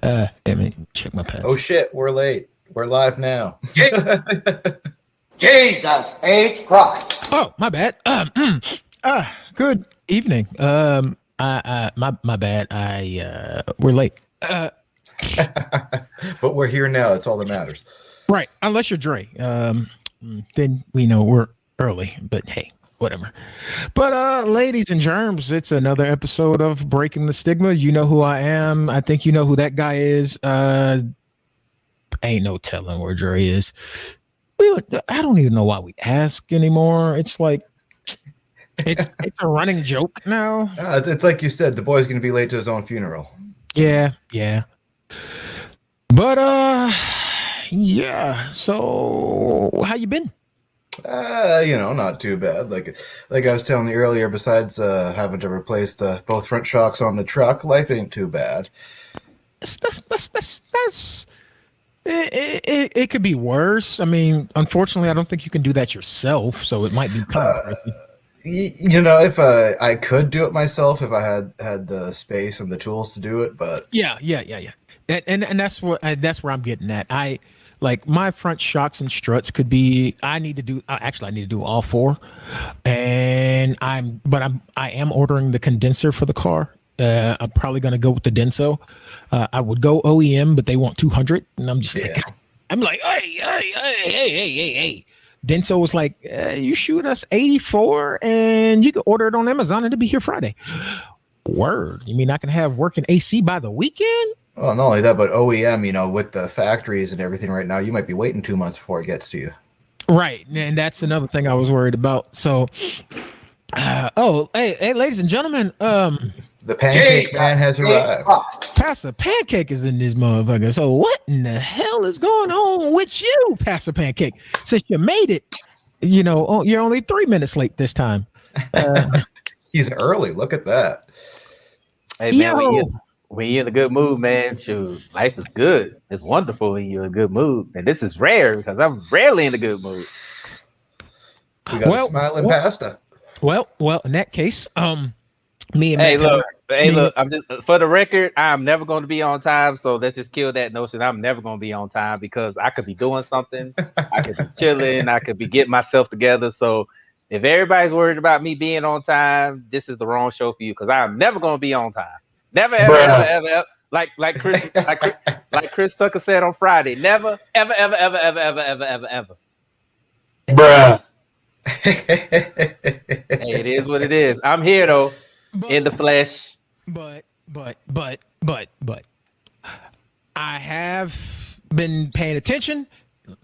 Let me check my Oh pants. shit, we're late. We're live now. Jesus H. Christ. Oh, my bad. Good evening. My bad. We're late. But we're here now. That's all that matters. Right. Unless you're Dre. Then we know we're early. But hey, whatever. But ladies and germs, it's another episode of Breaking the Stigma. You know who I am. I think you know who that guy is. Ain't no telling where Dre is. I don't even know why we ask anymore. It's like it's a running joke now. It's like you said, the boy's going to be late to his own funeral. Yeah. But yeah. So how you been? Not too bad. Like I was telling you earlier, besides having to replace both front shocks on the truck, life ain't too bad. That's it could be worse. I mean, unfortunately, I don't think you can do that yourself. So it might be kind of crazy. If I could do it myself, if I had the space and the tools to do it, but Yeah. And that's where I'm getting at. I like my front shocks and struts could be. I need to do all four, and I am ordering the condenser for the car. I'm probably gonna go with the Denso. I would go OEM, but they want 200, and I'm just like, hey. Denso was like, you shoot us 84, and you can order it on Amazon, and it'll be here Friday. Word. You mean I can have working AC by the weekend? well, not only that, but OEM, with the factories and everything right now, you might be waiting 2 months before it gets to you. Right, and that's another thing I was worried about. So, hey, ladies and gentlemen, The pancake man has arrived. Pastor Pancake is in this motherfucker. So, what in the hell is going on with you, Pastor Pancake? Since you made it, you're only 3 minutes late this time. He's early. Look at that. Hey man, when you're in a good mood, man, shoot, life is good. It's wonderful when you're in a good mood, and this is rare because I'm rarely in a good mood. We got a smiling pasta. Well, in that case, me and Hey, Matt look. I'm just for the record. I'm never going to be on time, so let's just kill that notion. I'm never going to be on time because I could be doing something. I could be chilling. I could be getting myself together. So if everybody's worried about me being on time, this is the wrong show for you because I'm never going to be on time. Never, ever. Like Chris Tucker said on Friday. Never, ever. Bruh. Hey, it is what it is. I'm here though, in the flesh. But I have been paying attention,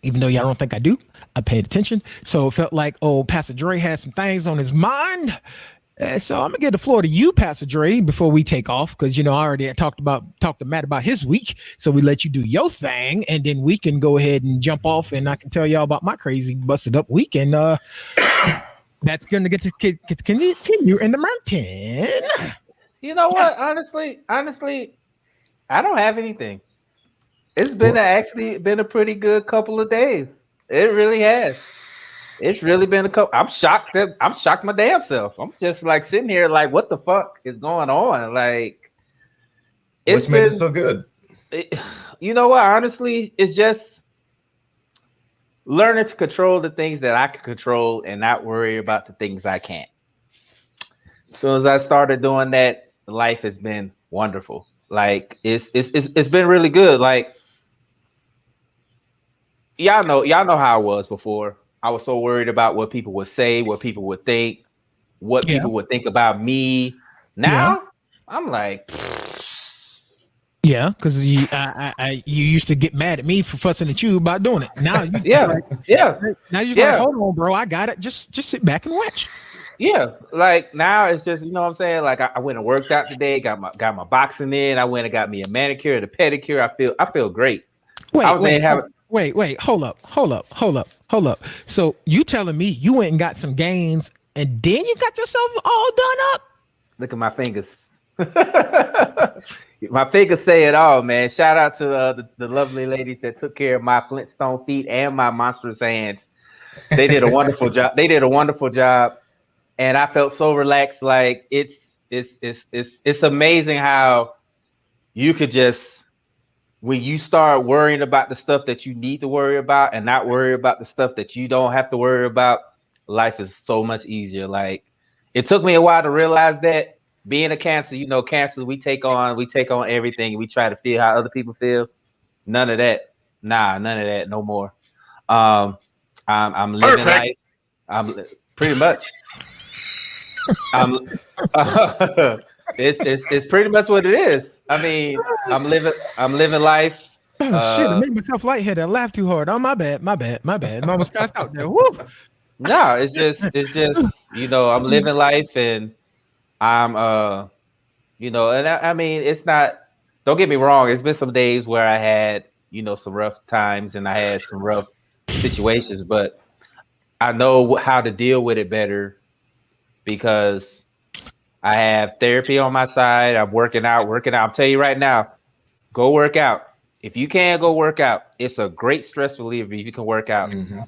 even though y'all don't think I do. I paid attention, so it felt like Pastor Dre had some things on his mind. So I'm gonna give the floor to you, Pastor Dre, before we take off, because I already talked to Matt about his week. So we let you do your thing, and then we can go ahead and jump off, and I can tell y'all about my crazy busted up weekend. That's gonna get to continue in the mountain. You know what? Honestly, I don't have anything. It's been actually been a pretty good couple of days. It really has. It's really been a couple. I'm shocked my damn self. I'm just like sitting here like, what the fuck is going on? Like, What's made it so good? You know what? Honestly, it's just learning to control the things that I can control and not worry about the things I can't. As soon as I started doing that, life has been wonderful. Like it's been really good. Like y'all know how I was before. I was so worried about what people would say, what people would think, what people would think about me. Now I'm like, yeah, because you used to get mad at me for fussing at you about doing it. Now Now you're like, hold on, bro, I got it. Just sit back and watch. Yeah, like now it's just what I'm saying. Like I went and worked out today, got my boxing in. I went and got me a manicure, the pedicure. I feel great. Wait, hold up. So you telling me you went and got some gains and then you got yourself all done up? Look at my fingers. My fingers say it all, man. Shout out to the lovely ladies that took care of my Flintstone feet and my monstrous hands. They did a wonderful job. And I felt so relaxed. Like it's amazing how you could just when you start worrying about the stuff that you need to worry about and not worry about the stuff that you don't have to worry about, life is so much easier. Like it took me a while to realize that being a Cancer, cancers we take on everything. We try to feel how other people feel. None of that. Nah, none of that. No more. I'm living life. I'm pretty much. It's pretty much what it is. I mean, I'm living life. Oh shit! I made myself lightheaded. I laughed too hard. Oh my bad. I almost passed out there. Woo. No, it's just I'm living life and I'm and I mean it's not. Don't get me wrong. It's been some days where I had some rough times and I had some rough situations, but I know how to deal with it better because I have therapy on my side. I'm working out. I'm telling you right now, go work out. If you can, go work out. It's a great stress reliever if you can work out. Mm-hmm.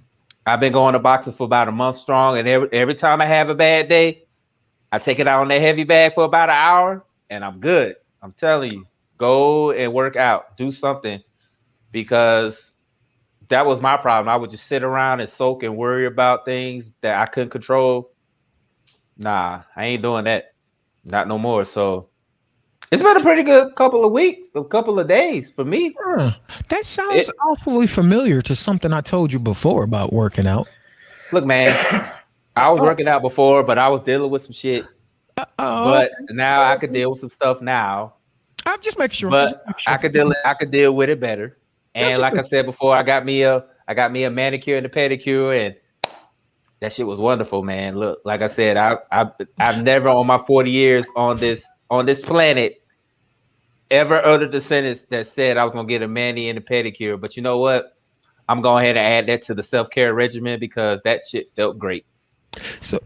I've been going to boxing for about a month strong, and every time I have a bad day, I take it out on that heavy bag for about an hour, and I'm good. I'm telling you, go and work out. Do something, because that was my problem. I would just sit around and soak and worry about things that I couldn't control. Nah, I ain't doing that. Not no more. So it's been a pretty good couple of weeks, a couple of days for me. That sounds awfully familiar to something I told you before about working out. Look, man, I was working out before, but I was dealing with some shit. But now I could deal with some stuff now. I'm just making sure. But I could deal with it better. And like I said before, I got me a manicure and a pedicure, and that shit was wonderful, man. Look, like I said, I've never on my 40 years on this planet ever uttered the sentence that said I was gonna get a mani and a pedicure. But you know what? I'm going ahead and add that to the self-care regimen because that shit felt great. So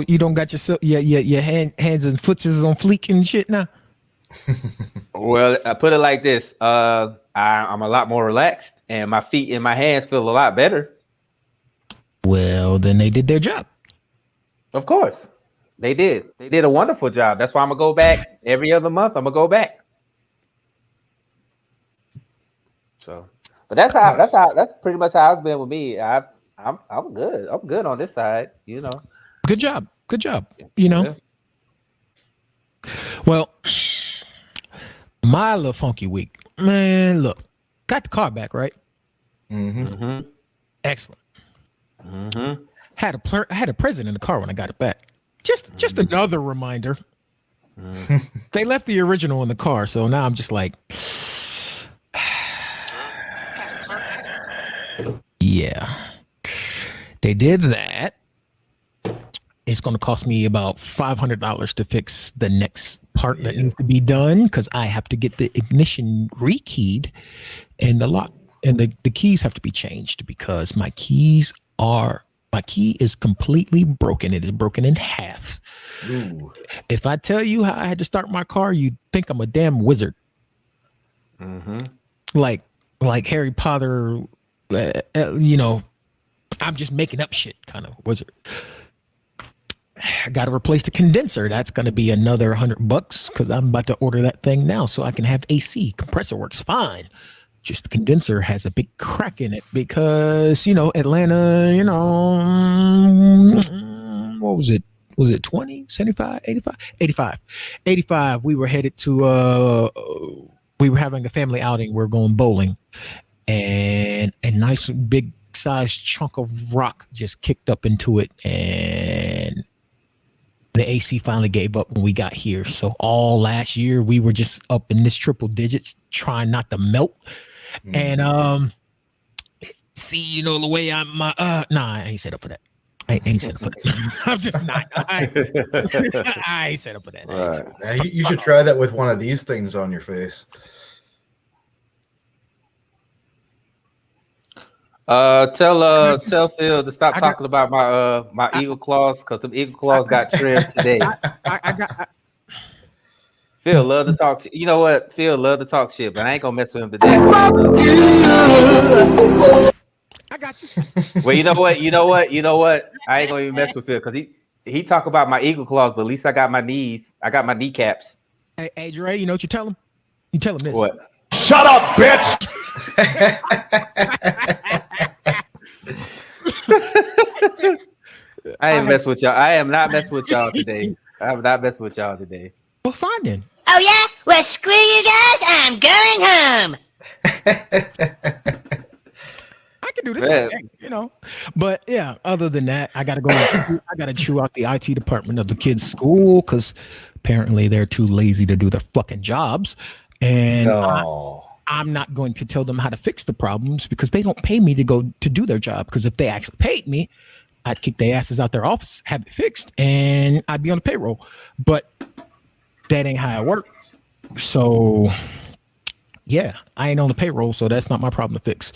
you don't got your hands and footsies on fleek and shit now? Well, I put it like this. I'm a lot more relaxed and my feet and my hands feel a lot better. Well, then they did their job. Of course. They did. They did a wonderful job. That's why I'm gonna go back every other month. I'm gonna go back. So, but that's pretty much how it's been with me. I'm good. I'm good on this side. Good job. Yeah. Well, my little funky week, man. Look, got the car back, right? Mm-hmm. Mm-hmm. Excellent. Mm-hmm. Had a present in the car when I got it back. Just another reminder. Mm-hmm. They left the original in the car, so now I'm just like, yeah. They did that. It's going to cost me about $500 to fix the next part that needs to be done because I have to get the ignition rekeyed and the lock and the keys have to be changed because my key is completely broken. It is broken in half. Ooh. If I tell you how I had to start my car, you'd think I'm a damn wizard. Mm-hmm. Like Harry Potter, I'm just making up shit kind of wizard. I got to replace the condenser. That's going to be another $100 because I'm about to order that thing now so I can have AC. Compressor works fine. Just the condenser has a big crack in it because, Atlanta, what was it? Was it 20, 75, 85? 85. 85. We were headed to, we were having a family outing. We're going bowling and a nice big sized chunk of rock just kicked up into it and the AC finally gave up when we got here. So all last year we were just up in this triple digits trying not to melt. And see, the way I ain't set up for that. I ain't set up for that. I'm just not. I ain't set up for that. Right. You should try that with one of these things on your face. Tell Phil to stop talking about my eagle claws because the eagle claws got trimmed today. Phil love to talk shit. You know what? Phil love to talk shit, but I ain't gonna mess with him today. I got you. Well, you know what? I ain't gonna even mess with Phil because he talk about my eagle claws, but at least I got my knees. I got my kneecaps. Hey, Dre, you know what you tell him? You tell him this. What? shut up, bitch. I ain't mess with y'all. I am not messing with y'all today. I am not messing with y'all today. Well, fine then. Oh yeah? Well, screw you guys. I'm going home. I can do this, Yeah. you know. But yeah, other than that, I gotta go. I gotta chew out the IT department of the kids' school because apparently they're too lazy to do their fucking jobs, and No. I'm not going to tell them how to fix the problems because they don't pay me to go to do their job. Because if they actually paid me, I'd kick their asses out their office, have it fixed, and I'd be on the payroll. But that ain't how it works. So yeah, I ain't on the payroll, so that's not my problem to fix.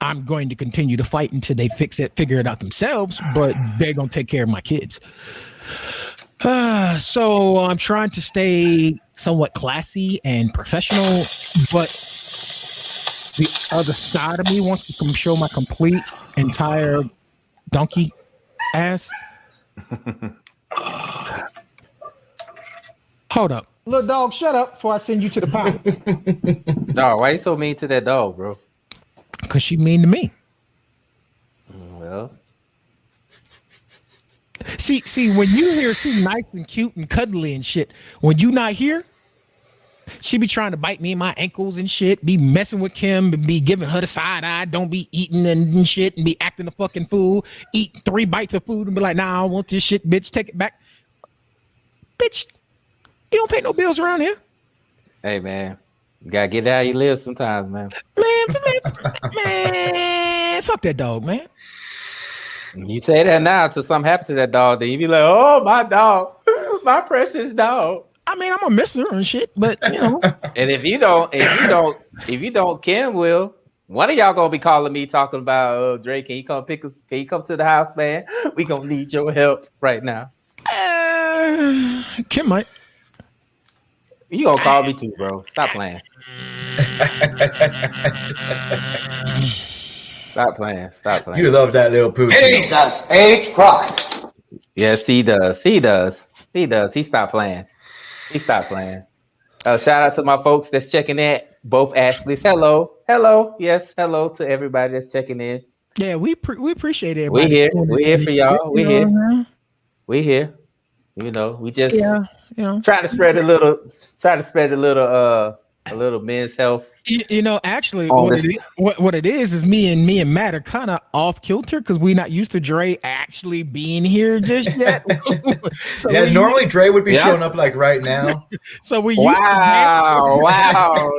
I'm going to continue to fight until they figure it out themselves, but they're going to take care of my kids. So I'm trying to stay somewhat classy and professional, but the other side of me wants to come show my complete entire donkey ass. Hold up. Little dog, shut up before I send you to the pound. Dog, why you so mean to that dog, bro? Because she mean to me. Well, See, when you hear she's nice and cute and cuddly and shit, when you not here, she be trying to bite me in my ankles and shit, be messing with Kim, be giving her the side eye, don't be eating and shit, and be acting a fucking fool, eat 3 bites of food and be like, nah, I don't want this shit, bitch, take it back. Bitch, you don't pay no bills around here. hey man, you gotta get how you live sometimes, man. Man, fuck that dog, man. You say that now till something happen to that dog, then you be like, oh my dog, my precious dog. I mean, I'm gonna miss her and shit, but you know. And if you don't, Kim will. One of y'all gonna be calling me talking about Drake. Can you come pick us? Can you come to the house, man? We gonna need your help right now. Kim might. You gonna call me too, bro? Stop playing. Stop playing. Stop playing. You love that little pooch. Jesus H. Christ. Yes, he does. He does. He does. He stopped playing. He stopped playing. Shout out to my folks that's checking in. Both Ashleys. Hello. Hello. Yes. Hello to everybody that's checking in. Yeah, we appreciate it. We here. We here for y'all. We here. Man. We here. You know, we just Yeah, you know. trying to spread a little men's health. You know, actually, Oh, what it is me and Matt are kind of off kilter because we're not used to Dre actually being here just yet. So Yeah, we- normally Dre would be Yeah. showing up like right now. So we used Wow.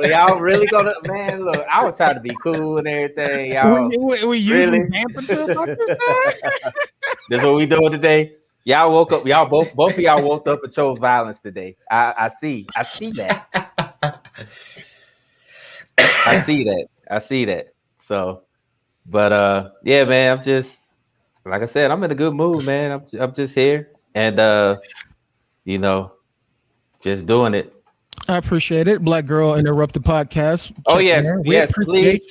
Y'all really gonna, man, look, I was trying to be cool and everything. Y'all, we really? usually vamping to about this time. this is what we doing today. Y'all woke up, y'all both of y'all woke up and chose violence today. I see that. I see that. So, but yeah, man, I'm just, like I said, I'm in a good mood, man. I'm just here and you know, just doing it. I appreciate it. Black Girl Interrupted podcast. Oh Check yes, it out. We yes. appreciate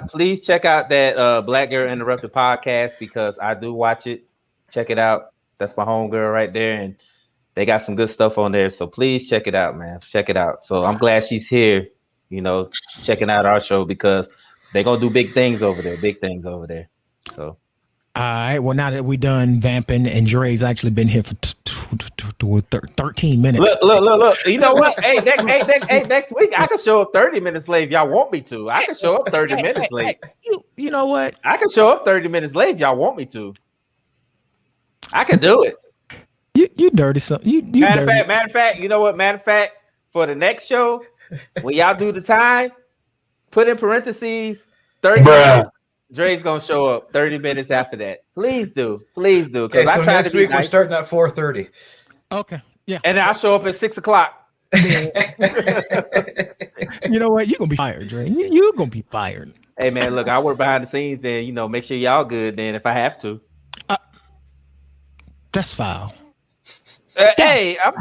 Please check out that Black Girl Interrupted podcast because I do watch it. Check it out. That's my homegirl right there, and they got some good stuff on there. So please check it out, man. Check it out. So I'm glad she's here, you know, checking out our show because they're gonna do big things over there. Big things over there. So All right. Well, now that we done vamping and Dre's actually been here for 13 minutes. look. You know what? Hey, next week I can show up 30 minutes late if y'all want me to. I can show up 30 minutes late. You know what? I can show up 30 minutes late if y'all want me to. I can do it. You dirty something. You dirty. Matter of fact, you know what? Matter of fact, for the next show, when y'all do the time, put in parentheses 30 minutes. Dre's gonna show up 30 minutes after that. Please do. Okay, Because I so try next to be week we're nice. starting at 4:30. Okay. Yeah. And then I'll show up at 6 o'clock. You know what? You're gonna be fired, Dre. You're gonna be fired. Hey man, look, I work behind the scenes. Then you know, make sure y'all good. Then if I have to. That's foul. Hey, I'm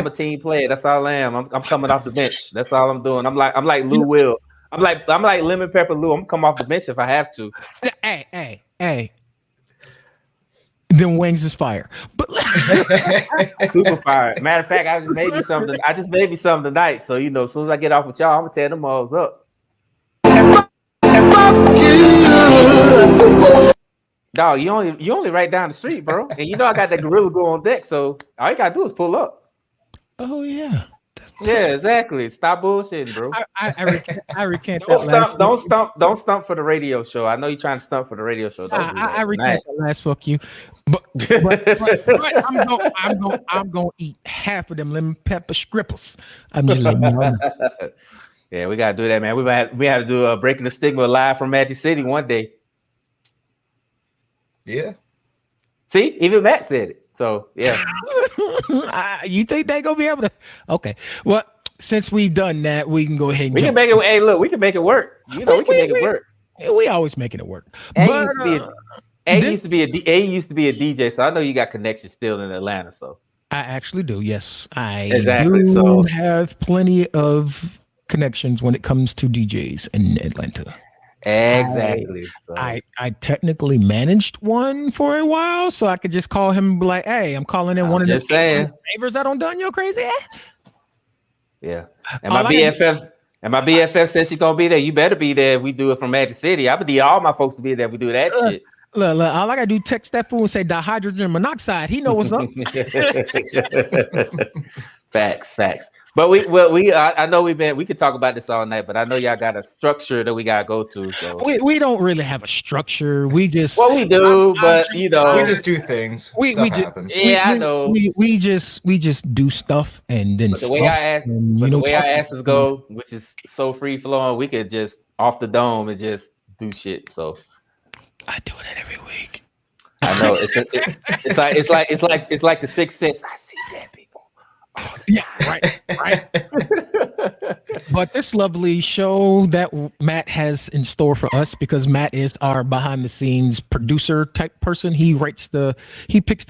a team player. That's all I am. I'm coming off the bench. That's all I'm doing. I'm like Lou Will. I'm like Lemon Pepper Lou. I'm gonna come off the bench if I have to. Hey. Them wings is fire. But Super fire. Matter of fact, I just made me something. I just made me something tonight. So as soon as I get off with y'all, I'm gonna tear them all up. Dog, you only right down the street, bro. And I got that gorilla glue on deck, so all you gotta do is pull up. Oh yeah. Yeah, exactly. Stop bullshitting, bro. I recant that last. Don't stump for the radio show. I know you're trying to stump for the radio show. I recant that last. Fuck you. But I'm gonna eat half of them lemon pepper scripples. I'm just letting you know. Yeah, we gotta do that, man. We have to do Breaking the Stigma live from Magic City one day. Yeah. See, even Matt said it. So yeah. You think they gonna be able to? Okay. Well, since we've done that, we can go ahead and we can make it. Hey, look, we can make it work. We can make it work. We always making it work. A used to be a DJ, so I know you got connections still in Atlanta. So I actually do. Yes, I do have plenty of connections when it comes to DJs in Atlanta. Exactly. I technically managed one for a while, so I could just call him and be like, "Hey, I'm calling in one of the favors I don't done you crazy." Yeah. And my BFF says she's gonna be there. You better be there. If we do it from Magic City. I would need all my folks to be there. If we do that shit. Look, all I gotta do text that fool and say dihydrogen monoxide. He know what's up. Facts. But I know we could talk about this all night, but I know y'all got a structure that we gotta go to. So we don't really have a structure. We just we do, but we just do things. We just do stuff and then the way I asked us go, which is so free flowing, we could just off the dome and just do shit. So I do it every week. I know it's like the Sixth Sense. I see dead people. Oh, yeah, right. But this lovely show that Matt has in store for us, because Matt is our behind the scenes producer type person. He picks the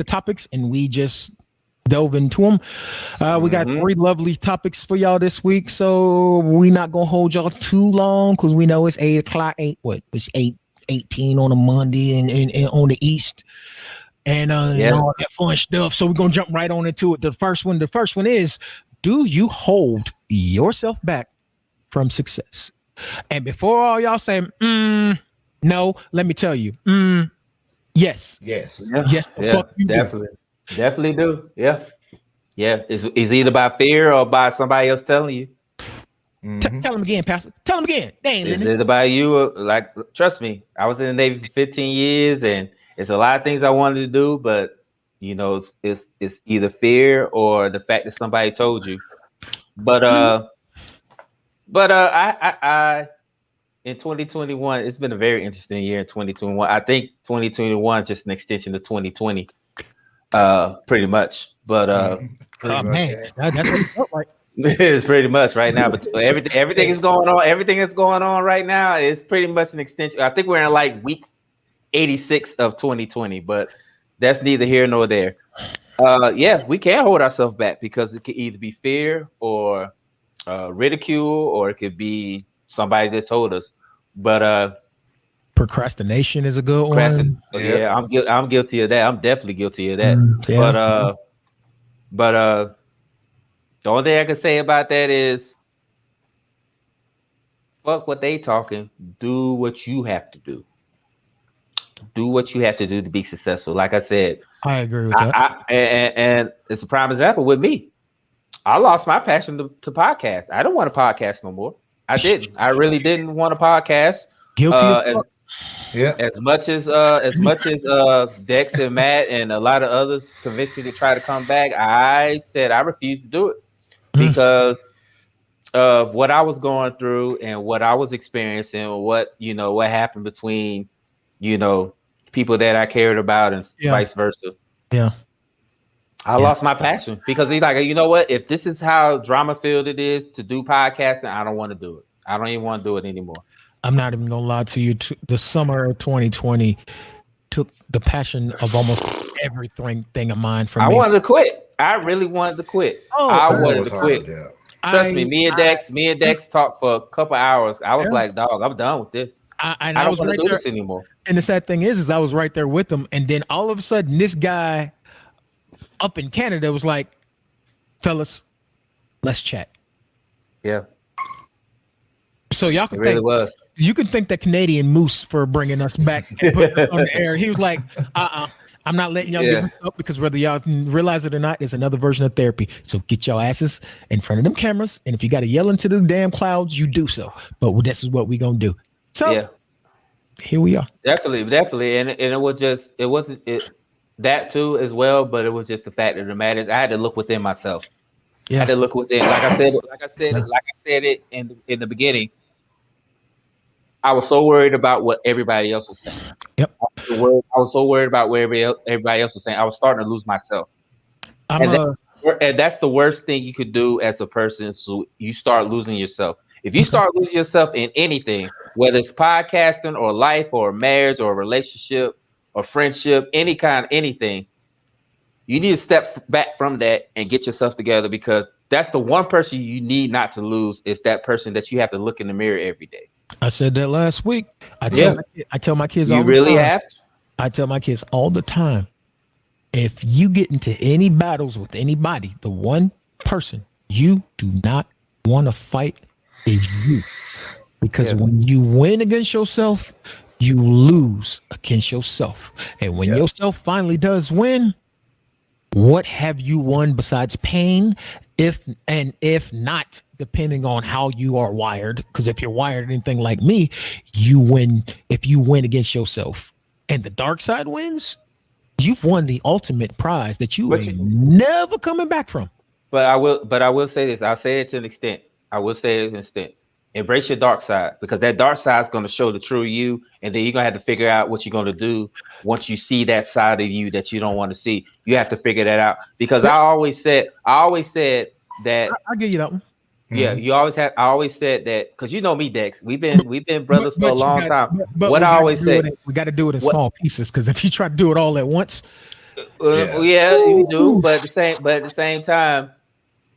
topics and we just delve into them. We got 3 lovely topics for y'all this week, so we're not gonna hold y'all too long because we know it's 8 o'clock. It's 8:18 on a Monday and on the East. And all that fun stuff. So we're gonna jump right on into it. The first one is, do you hold yourself back from success? And before all y'all say no, let me tell you, yes. Yes. Yes, fuck you definitely do. Yeah. It's either by fear or by somebody else telling you. Tell him again, Pastor. Tell him again. Is it about you? Like, trust me, I was in the Navy for 15 years and it's a lot of things I wanted to do, but it's either fear or the fact that somebody told you. But I in 2021, it's been a very interesting year in 2021. I think 2021 is just an extension of 2020, pretty much. But man, that's what it felt like. It's pretty much right now. But everything is going on. Everything that's going on right now is pretty much an extension. I think we're in like week 86 of 2020, but that's neither here nor there. We can't hold ourselves back because it could either be fear or ridicule, or it could be somebody that told us. But procrastination is a good one. Yeah, I'm guilty of that. I'm definitely guilty of that. But the only thing I can say about that is fuck what they talking. Do what you have to do. Do what you have to do to be successful. Like I said, I agree with that. And it's a prime example with me. I lost my passion to podcast. I don't want to podcast no more. I didn't. I really didn't want to podcast. Guilty as much as Dex and Matt and a lot of others convinced me to try to come back. I said I refused to do it because of what I was going through and what I was experiencing, what happened between people that I cared about and vice versa. Yeah. I lost my passion because he's like, you know what? If this is how drama filled it is to do podcasting, I don't want to do it. I don't even want to do it anymore. I'm not even gonna lie to you. The summer of 2020 took the passion of almost everything of mine from me. I wanted to quit. I really wanted to quit. I wanted to quit. Trust me, me and Dex talked for a couple hours. I was like, dog, I'm done with this. I don't want to do this anymore. And the sad thing is I was right there with him. And then all of a sudden, this guy up in Canada was like, fellas, let's chat. Yeah, So y'all it can really think was. you can thank the Canadian Moose for bringing us back and putting us on the air. He was like, I'm not letting y'all Yeah. get this up because whether y'all realize it or not, it's another version of therapy. So get your asses in front of them cameras, and if you got to yell into the damn clouds, you do so. But this is what we gonna do. So Yeah, here we are. definitely, and it wasn't that too as well, but it was just the fact of the matter is I had to look within myself. I had to look within, like I said it in the beginning. I was so worried about what everybody else was saying. Yep. I was so worried about what everybody else was saying. I was starting to lose myself. And that's the worst thing you could do as a person. So you start losing yourself. If you start losing yourself in anything, whether it's podcasting or life or marriage or relationship or friendship, anything, you need to step back from that and get yourself together, because that's the one person you need not to lose, is that person that you have to look in the mirror every day. I said that last week. I tell my kids all You the really time. have to. I tell my kids all the time, if you get into any battles with anybody, the one person you do not want to fight is you. Because when you win against yourself, you lose against yourself. And when yourself finally does win, what have you won besides pain? If not, depending on how you are wired, because if you're wired anything like me, you win. If you win against yourself and the dark side wins, you've won the ultimate prize that you ain't never coming back from. But I will say this. I'll say it to an extent. I will say it to an extent. Embrace your dark side, because that dark side is going to show the true you, and then you're going to have to figure out what you're going to do once you see that side of you that you don't want to see. You have to figure that out, because I always said that. I'll give you that one. Yeah, I always said that, because you know me, Dex. We've been brothers for a long time. But what I always say, we got to do it in small pieces, because if you try to do it all at once, you do. But at the same time,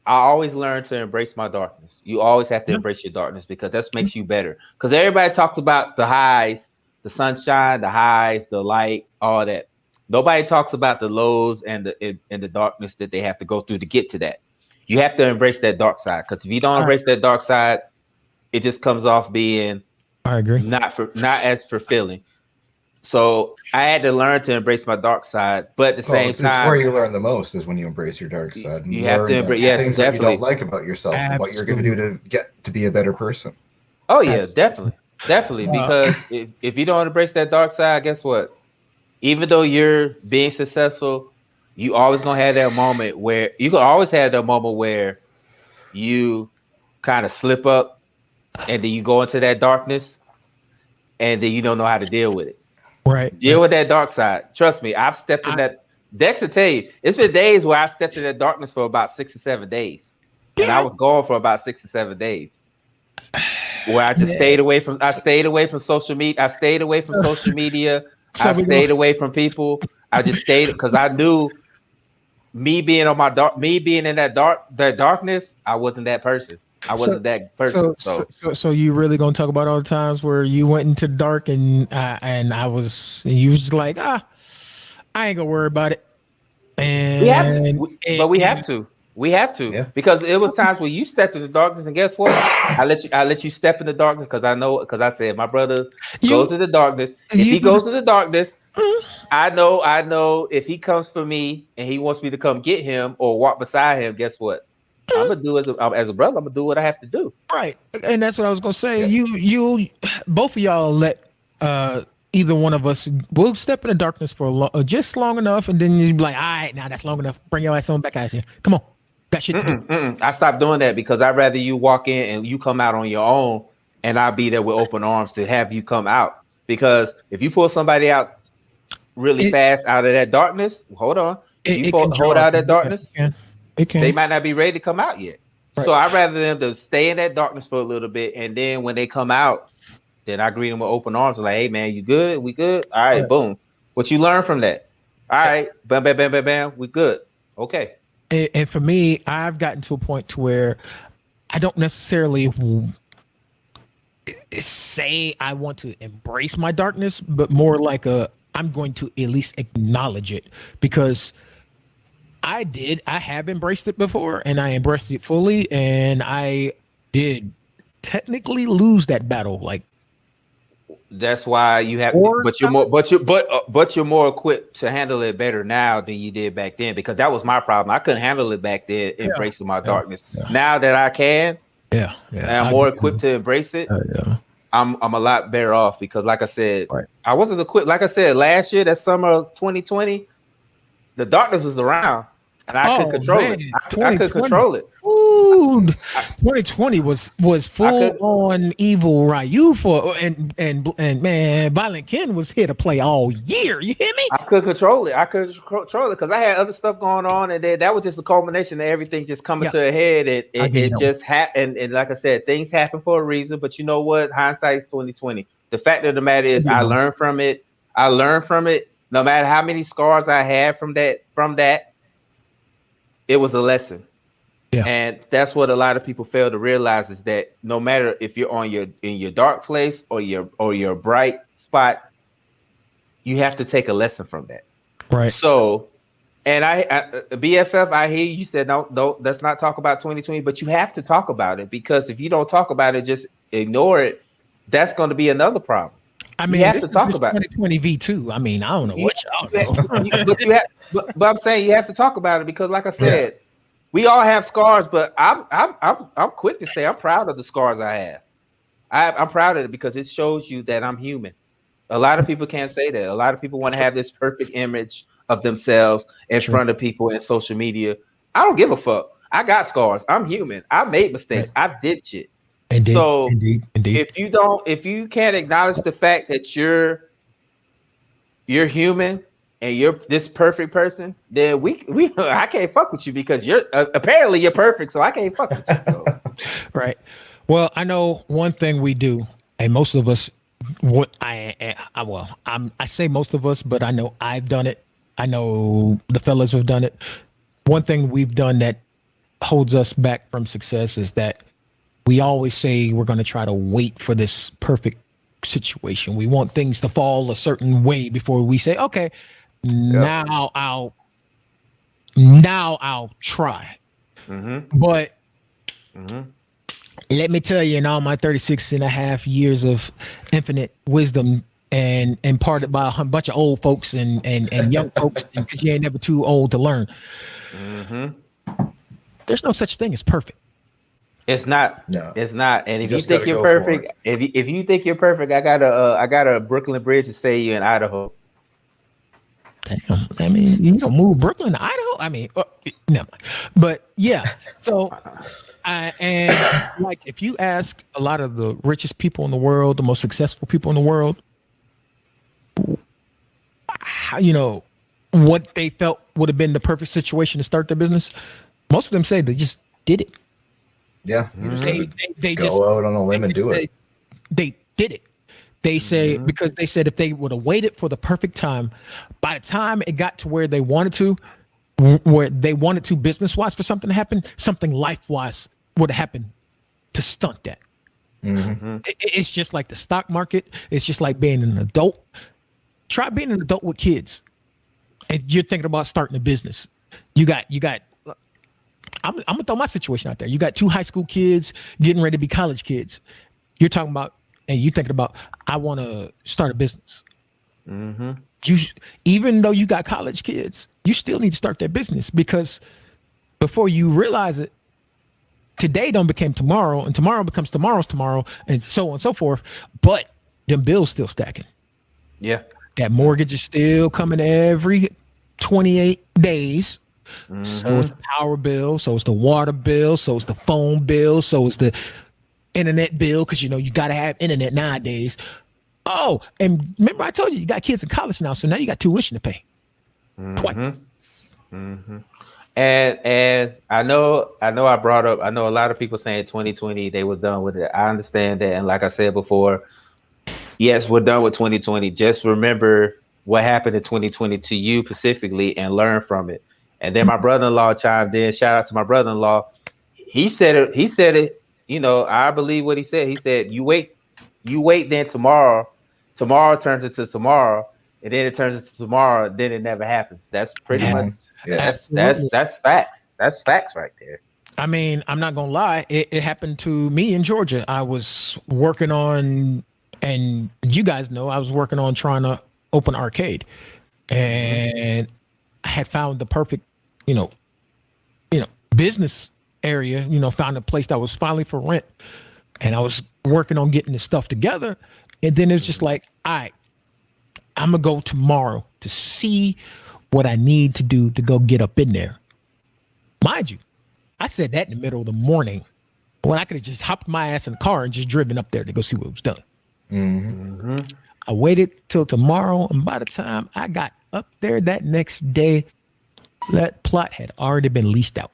I always learn to embrace my darkness. You always have to embrace your darkness, because that makes you better. Because everybody talks about the highs, the sunshine, the highs, the light, all that. Nobody talks about the lows and the darkness that they have to go through to get to that. You have to embrace that dark side, because if you don't embrace that dark side, it just comes off being, I agree, not as fulfilling. So I had to learn to embrace my dark side, but at the same time, it's where you learn the most is when you embrace your dark side. And you have to embrace things that you don't like about yourself and what you're going to do to get to be a better person. Oh yeah, definitely. Because if you don't embrace that dark side, guess what? Even though you're being successful, you always gonna have that moment where you kind of slip up, and then you go into that darkness, and then you don't know how to deal with it. Right. Deal with that dark side. Trust me, I've stepped in that. Dex will tell you, it's been days where I stepped in that darkness for about 6 or 7 days, and I was gone for about 6 or 7 days. Where I just stayed away from social media. I stayed away from social media. I stayed away from people. I just stayed, because I knew me being in that darkness, I wasn't that person. So you really gonna talk about all the times where you went into the dark and you was just like, I ain't gonna worry about it. And we have to. Yeah. Because it was times where you stepped in the darkness, and guess what? I let you step in the darkness, because I said my brother goes to the darkness. If he goes to the darkness, I know if he comes for me and he wants me to come get him or walk beside him, guess what? I'm gonna do as a brother. I'm gonna do what I have to do. Right, and that's what I was gonna say. Yeah. You, both of y'all let either one of us. We'll step in the darkness for just long enough, and then you be like, all right, now that's long enough. Bring your ass on back out here. Come on, got shit to do. I stopped doing that, because I'd rather you walk in and you come out on your own, and I'll be there with open arms to have you come out. Because if you pull somebody out really fast out of that darkness, hold on, hold out that darkness. It can. They might not be ready to come out yet. Right. So I'd rather them to stay in that darkness for a little bit, and then when they come out, then I greet them with open arms. Like, hey man, you good? We good? All right, boom. What you learn from that? All right, bam, bam, bam, bam, bam. We good. Okay. And for me, I've gotten to a point to where I don't necessarily say I want to embrace my darkness, but more like I'm going to at least acknowledge it, because I did. I have embraced it before, and I embraced it fully, and I did technically lose that battle. Like, That's why you have, Or- but you're more equipped to handle it better now than you did back then, because that was my problem. I couldn't handle it back then, embracing my darkness. Now that I can, yeah, and I'm more equipped to embrace it. Yeah. I'm a lot better off because, like I said, Right. I wasn't equipped. Like I said, last year, that summer of 2020, the darkness was around, and I could control it. I could control it. Ooh, 2020 was full on evil Ryu and man, Violent Ken was here to play all year. You hear me? I could control it. I could control it because I had other stuff going on, and then that was just the culmination of everything just coming to a head. It just happened, and like I said, things happen for a reason. But you know what? Hindsight is 2020. The fact of the matter is, I learned from it. No matter how many scars I had from that, it was a lesson. Yeah. And that's what a lot of people fail to realize, is that no matter if you're in your dark place or your bright spot, you have to take a lesson from that. Right. So, and I BFF, I hear you said no, let's not talk about 2020, but you have to talk about it, because if you don't talk about it, just ignore it, that's going to be another problem. I mean, you have to talk about 2020 V2. I mean, I don't know what y'all know. but I'm saying you have to talk about it, because, like I said, we all have scars, but I'm quick to say I'm proud of the scars I have. I'm proud of it because it shows you that I'm human. A lot of people can't say that. A lot of people want to have this perfect image of themselves in front of people in social media. I don't give a fuck. I got scars. I'm human. I made mistakes. I did shit. Indeed, so indeed. if you can't acknowledge the fact that you're human and you're this perfect person, then I can't fuck with you, because you're apparently you're perfect, so I can't fuck with you. So. Right. Well, I know one thing we do, and most of us, I say most of us, but I know I've done it. I know the fellas have done it. One thing we've done that holds us back from success is that we always say we're going to try to wait for this perfect situation. We want things to fall a certain way before we say, okay, now I'll try. Mm-hmm. But let me tell you, in all my 36 and a half years of infinite wisdom and imparted by a bunch of old folks and young folks, because you ain't never too old to learn, there's no such thing as perfect. It's not. No. It's not. And if you just think gotta you're go for perfect, if you think you're perfect, I got a Brooklyn Bridge to say you in Idaho. Damn, I mean, you don't move Brooklyn to Idaho. I mean, no, but yeah. So, and like, if you ask a lot of the richest people in the world, the most successful people in the world, how, what they felt would have been the perfect situation to start their business, most of them say they just did it. Yeah, you just They go just out on a limb and do it. They did it. They say, because they said if they would have waited for the perfect time, by the time it got to where they wanted to business-wise, for something to happen, something life-wise would have happened to stunt that. It's just like the stock market. It's just like being an adult. Try being an adult with kids, and you're thinking about starting a business. You got. I'm gonna throw my situation out there. You got two high school kids getting ready to be college kids. You're talking about, and you're thinking about, I want to start a business. You, even though you got college kids, you still need to start that business, because before you realize it, today don't become tomorrow, and tomorrow becomes tomorrow's tomorrow, and so on and so forth. But them bills still stacking. Yeah. That mortgage is still coming every 28 days. So it's the power bill, so it's the water bill, so it's the phone bill, so it's the internet bill, because you got to have internet nowadays. Oh, and remember I told you got kids in college now, so now you got tuition to pay twice. And I know I brought up, I know a lot of people saying 2020 they were done with it. I understand that, and like I said before, yes, we're done with 2020. Just remember what happened in 2020 to you specifically and learn from it. And then my brother-in-law chimed in. Shout out to my brother-in-law. He said it. I believe what he said. He said, you wait, then tomorrow turns into tomorrow, and then it turns into tomorrow, then it never happens. That's pretty much Yeah. That's facts. That's facts right there. I mean, I'm not gonna lie. It happened to me in Georgia. I was working on, and you guys know, I was working on trying to open arcade, and I had found the perfect, business area. Found a place that was finally for rent, and I was working on getting the stuff together, and then it's just like, all right, I'm gonna go tomorrow to see what I need to do to go get up in there. Mind you, I said that in the middle of the morning when I could have just hopped my ass in the car and just driven up there to go see what was done. I waited till tomorrow, and by the time I got up there that next day, that plot had already been leased out.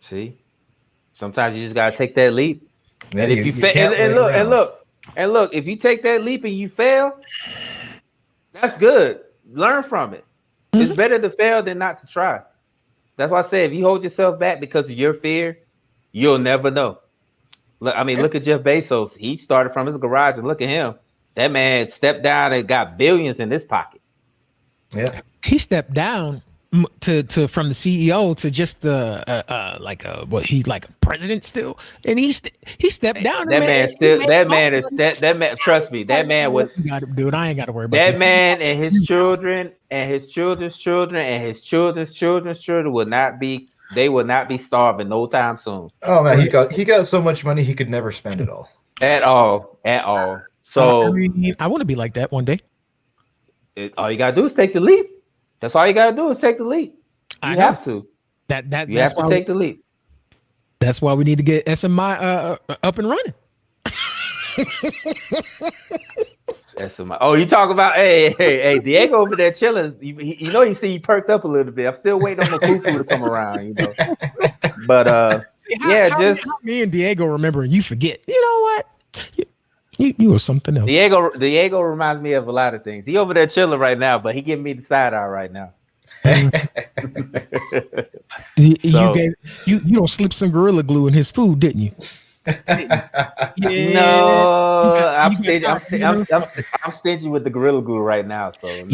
See, sometimes you just gotta take that leap. Yeah, And if you fail, can't wait around. and look, if you take that leap and you fail, that's good. Learn from it. It's better to fail than not to try. That's why I say if you hold yourself back because of your fear, you'll never know. Look at Jeff Bezos. He started from his garage, and look at him. That man stepped down and got billions in his pocket. Yeah. He stepped down to from the CEO to just he's like a president still, and he stepped down. That man. Trust me, that man was. Dude, I ain't got to worry about that this. man and his children and his children's children and his children's children will not be. They will not be starving no time soon. Oh man, he got so much money he could never spend it all. At all. So I want to be like that one day. all you gotta do is take the leap. That's all you gotta do is take the leap. You have to. You have to take the leap. That's why we need to get SMI up and running. SMI. Oh, you talk about hey, Diego over there chilling. You see, he perked up a little bit. I'm still waiting on the cuckoo to come around. But how me and Diego remember and you forget. You know what? You were something else. Diego reminds me of a lot of things. He over there chilling right now, but he giving me the side eye right now. You don't slip some Gorilla Glue in his food, didn't you? No, I'm stingy with the Gorilla Glue right now. So you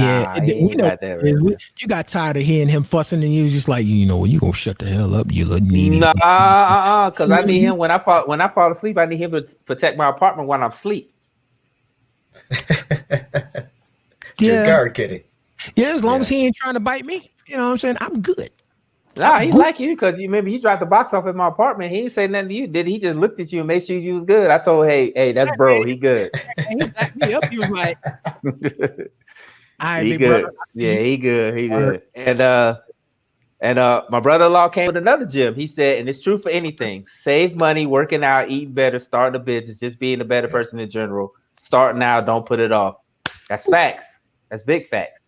got tired of hearing him fussing, and you was just like, you gonna shut the hell up, you little needy. Because I need him when I fall asleep. I need him to protect my apartment when I'm asleep. Your guard, kitty. Yeah, as long as he ain't trying to bite me, you know what I'm saying? I'm good. Nah, he like you because you remember you dropped the box off at my apartment. He didn't say nothing to you. Did he? Just looked at you and made sure you was good. I told, hey, that's bro. He good. He backed me up. He was like, he good. Brother. Yeah, he good. And my brother-in-law came with another gym. He said, and it's true for anything: save money, working out, eating better, starting a business, just being a better person in general. Start now, don't put it off. That's facts. That's big facts.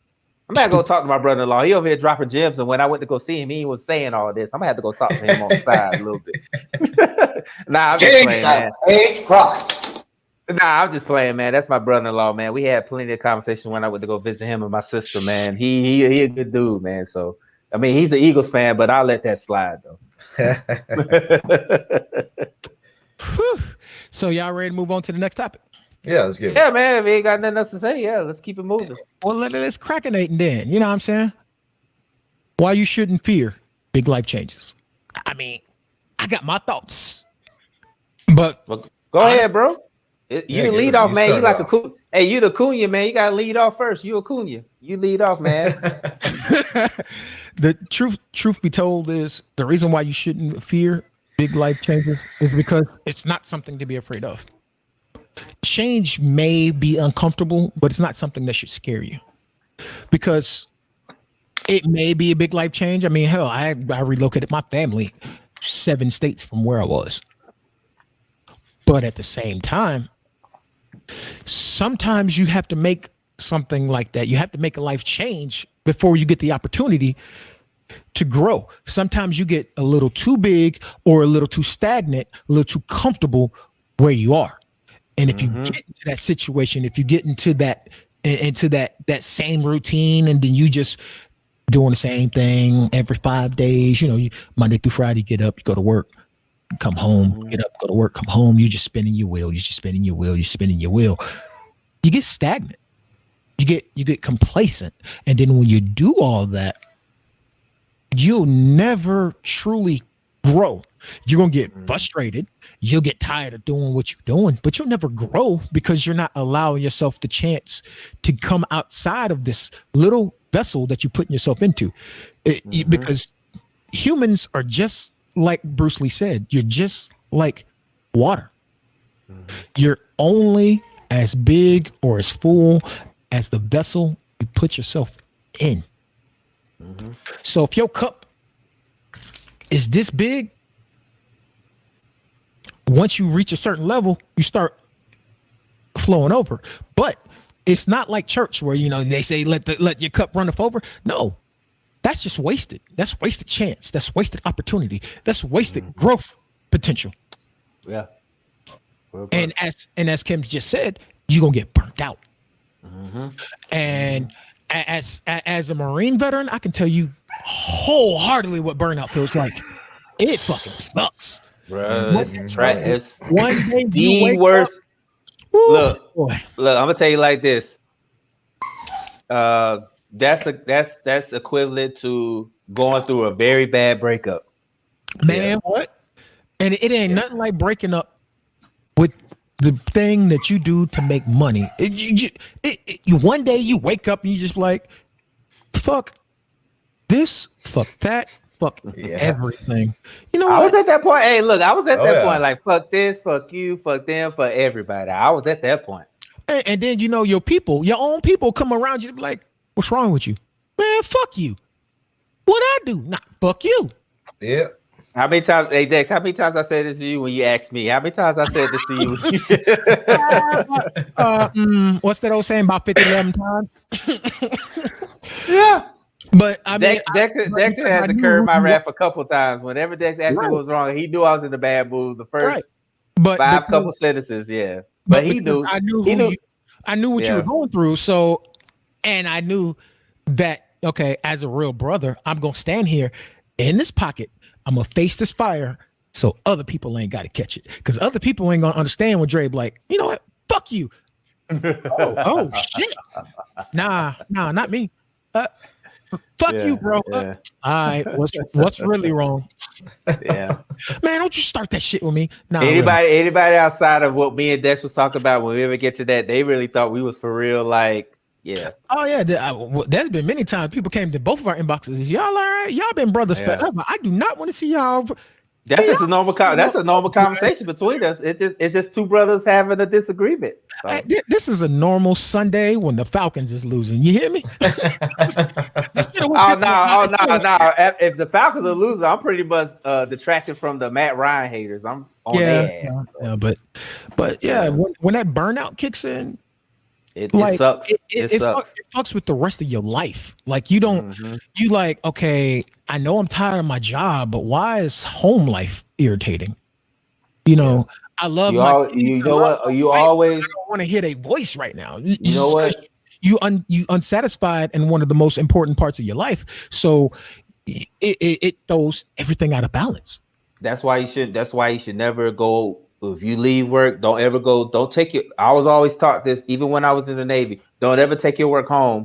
I'm gonna go talk to my brother-in-law. He over here dropping gems, and when I went to go see him, he was saying all this. I'm gonna have to go talk to him on the side a little bit. Nah, I'm just playing, man. I'm just playing, man. That's my brother-in-law, man. We had plenty of conversation when I went to go visit him and my sister, man. He a good dude, man. So I mean, he's an Eagles fan, but I'll let that slide though. So y'all ready to move on to the next topic? Yeah, let's get it. Yeah, man. If we ain't got nothing else to say, yeah, let's keep it moving. Well, let's crack it then. You know what I'm saying? Why you shouldn't fear big life changes. I mean, I got my thoughts. But go ahead, bro. You lead off, man. You like a cool. Hey, you the Cunha, man. You gotta lead off first. You a Cunha. You lead off, man. The truth be told is the reason why you shouldn't fear big life changes is because it's not something to be afraid of. Change may be uncomfortable, but it's not something that should scare you because it may be a big life change. I mean, hell, I relocated my family 7 states from where I was. But at the same time, sometimes you have to make something like that. You have to make a life change before you get the opportunity to grow. Sometimes you get a little too big or a little too stagnant, a little too comfortable where you are. And if you get into that situation, if you get into that same routine, and then you just doing the same thing every 5 days, you Monday through Friday, get up, you go to work, come home, get up, go to work, come home. You're just spinning your wheel. You get stagnant. you get complacent, and then when you do all that, you'll never truly grow. You're gonna get frustrated. You'll get tired of doing what you're doing, but you'll never grow because you're not allowing yourself the chance to come outside of this little vessel that you're putting yourself into. Because humans are just like Bruce Lee said, you're just like water. You're only as big or as full as the vessel you put yourself in. So if your cup is this big, once you reach a certain level, you start flowing over. But it's not like church where, you know, they say let your cup runneth over. No, that's just wasted. That's wasted chance. That's wasted opportunity. That's wasted growth potential. Yeah. And as Kim just said, you're gonna get burnt out. And as a Marine veteran, I can tell you wholeheartedly what burnout feels like. It fucking sucks. Bro, it's One day you the wake worst. up, woo, Look, boy. I'm gonna tell you like this. That's equivalent to going through a very bad breakup. Man, what? And it ain't nothing like breaking up with the thing that you do to make money. One day you wake up and you just like, fuck this, fuck that, fuck everything. You know I what? was at that point. Hey, look, I was at that yeah. point. Like, fuck this, fuck you, fuck them, fuck everybody. I was at that point. And then, you know, your own people come around you to be like, what's wrong with you? Man, fuck you. What I do? Not fuck you. Yeah. How many times, hey Dex? How many times I said this to you when you asked me? How many times I said this to you? What's that old saying about 50, 11 times? Yeah. But I mean, Dexter has to curb my wrath a couple times. Whenever Dex asked me what was wrong, he knew I was in the bad mood. The first but five because- couple sentences, yeah. But he knew. I knew He knew. I knew what you were going through. So, and I knew that, okay, as a real brother, I'm going to stand here in this pocket. I'm going to face this fire so other people ain't got to catch it. Because other people ain't going to understand when Dre be like, you know what? Fuck you. oh, shit. Nah, not me. Fuck you, bro. Yeah. All right. What's really wrong? Yeah. Man, don't you start that shit with me. Nah, Anybody outside of what me and Dex was talking about when we ever get to that, they really thought we was for real. Like, yeah. Oh yeah, there's been many times people came to both of our inboxes. Y'all all right? Y'all been brothers forever. I do not want to see y'all. That's just a normal. That's a normal conversation between us. It's just two brothers having a disagreement. So. Hey, this is a normal Sunday when the Falcons is losing. You hear me? Oh no! If the Falcons are losing, I'm pretty much detracted from the Matt Ryan haters. I'm on their ass. Yeah, but yeah, when that burnout kicks in, it like sucks. It fucks with the rest of your life. Like you don't, you like, okay, I know I'm tired of my job, but why is home life irritating? You know, I love you. You always want to hear their voice right now. You know what? You unsatisfied in one of the most important parts of your life, so it throws everything out of balance. That's why you should never go. If you leave work, don't ever go. Don't take it. I was always taught this, even when I was in the Navy. Don't ever take your work home.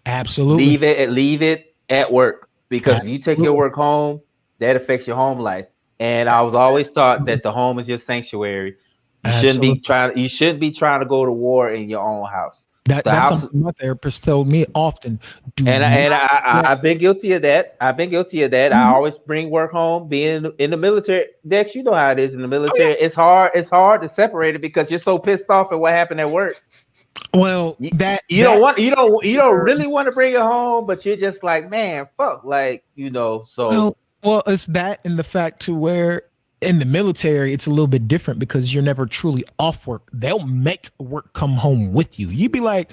Absolutely. Leave it at work, because if you take your work home, that affects your home life. And I was always taught that the home is your sanctuary. You shouldn't be trying to go to war in your own house. That's something my therapist told me often. I've been guilty of that. I always bring work home. Being in the military, Dex, you know how it is in the military. It's hard to separate it because you're so pissed off at what happened at work. Well, you don't really want to bring it home, but you're just like, man, fuck, like, you know. So well, it's that and the fact to where in the military, it's a little bit different because you're never truly off work. They'll make work come home with you. You'd be like,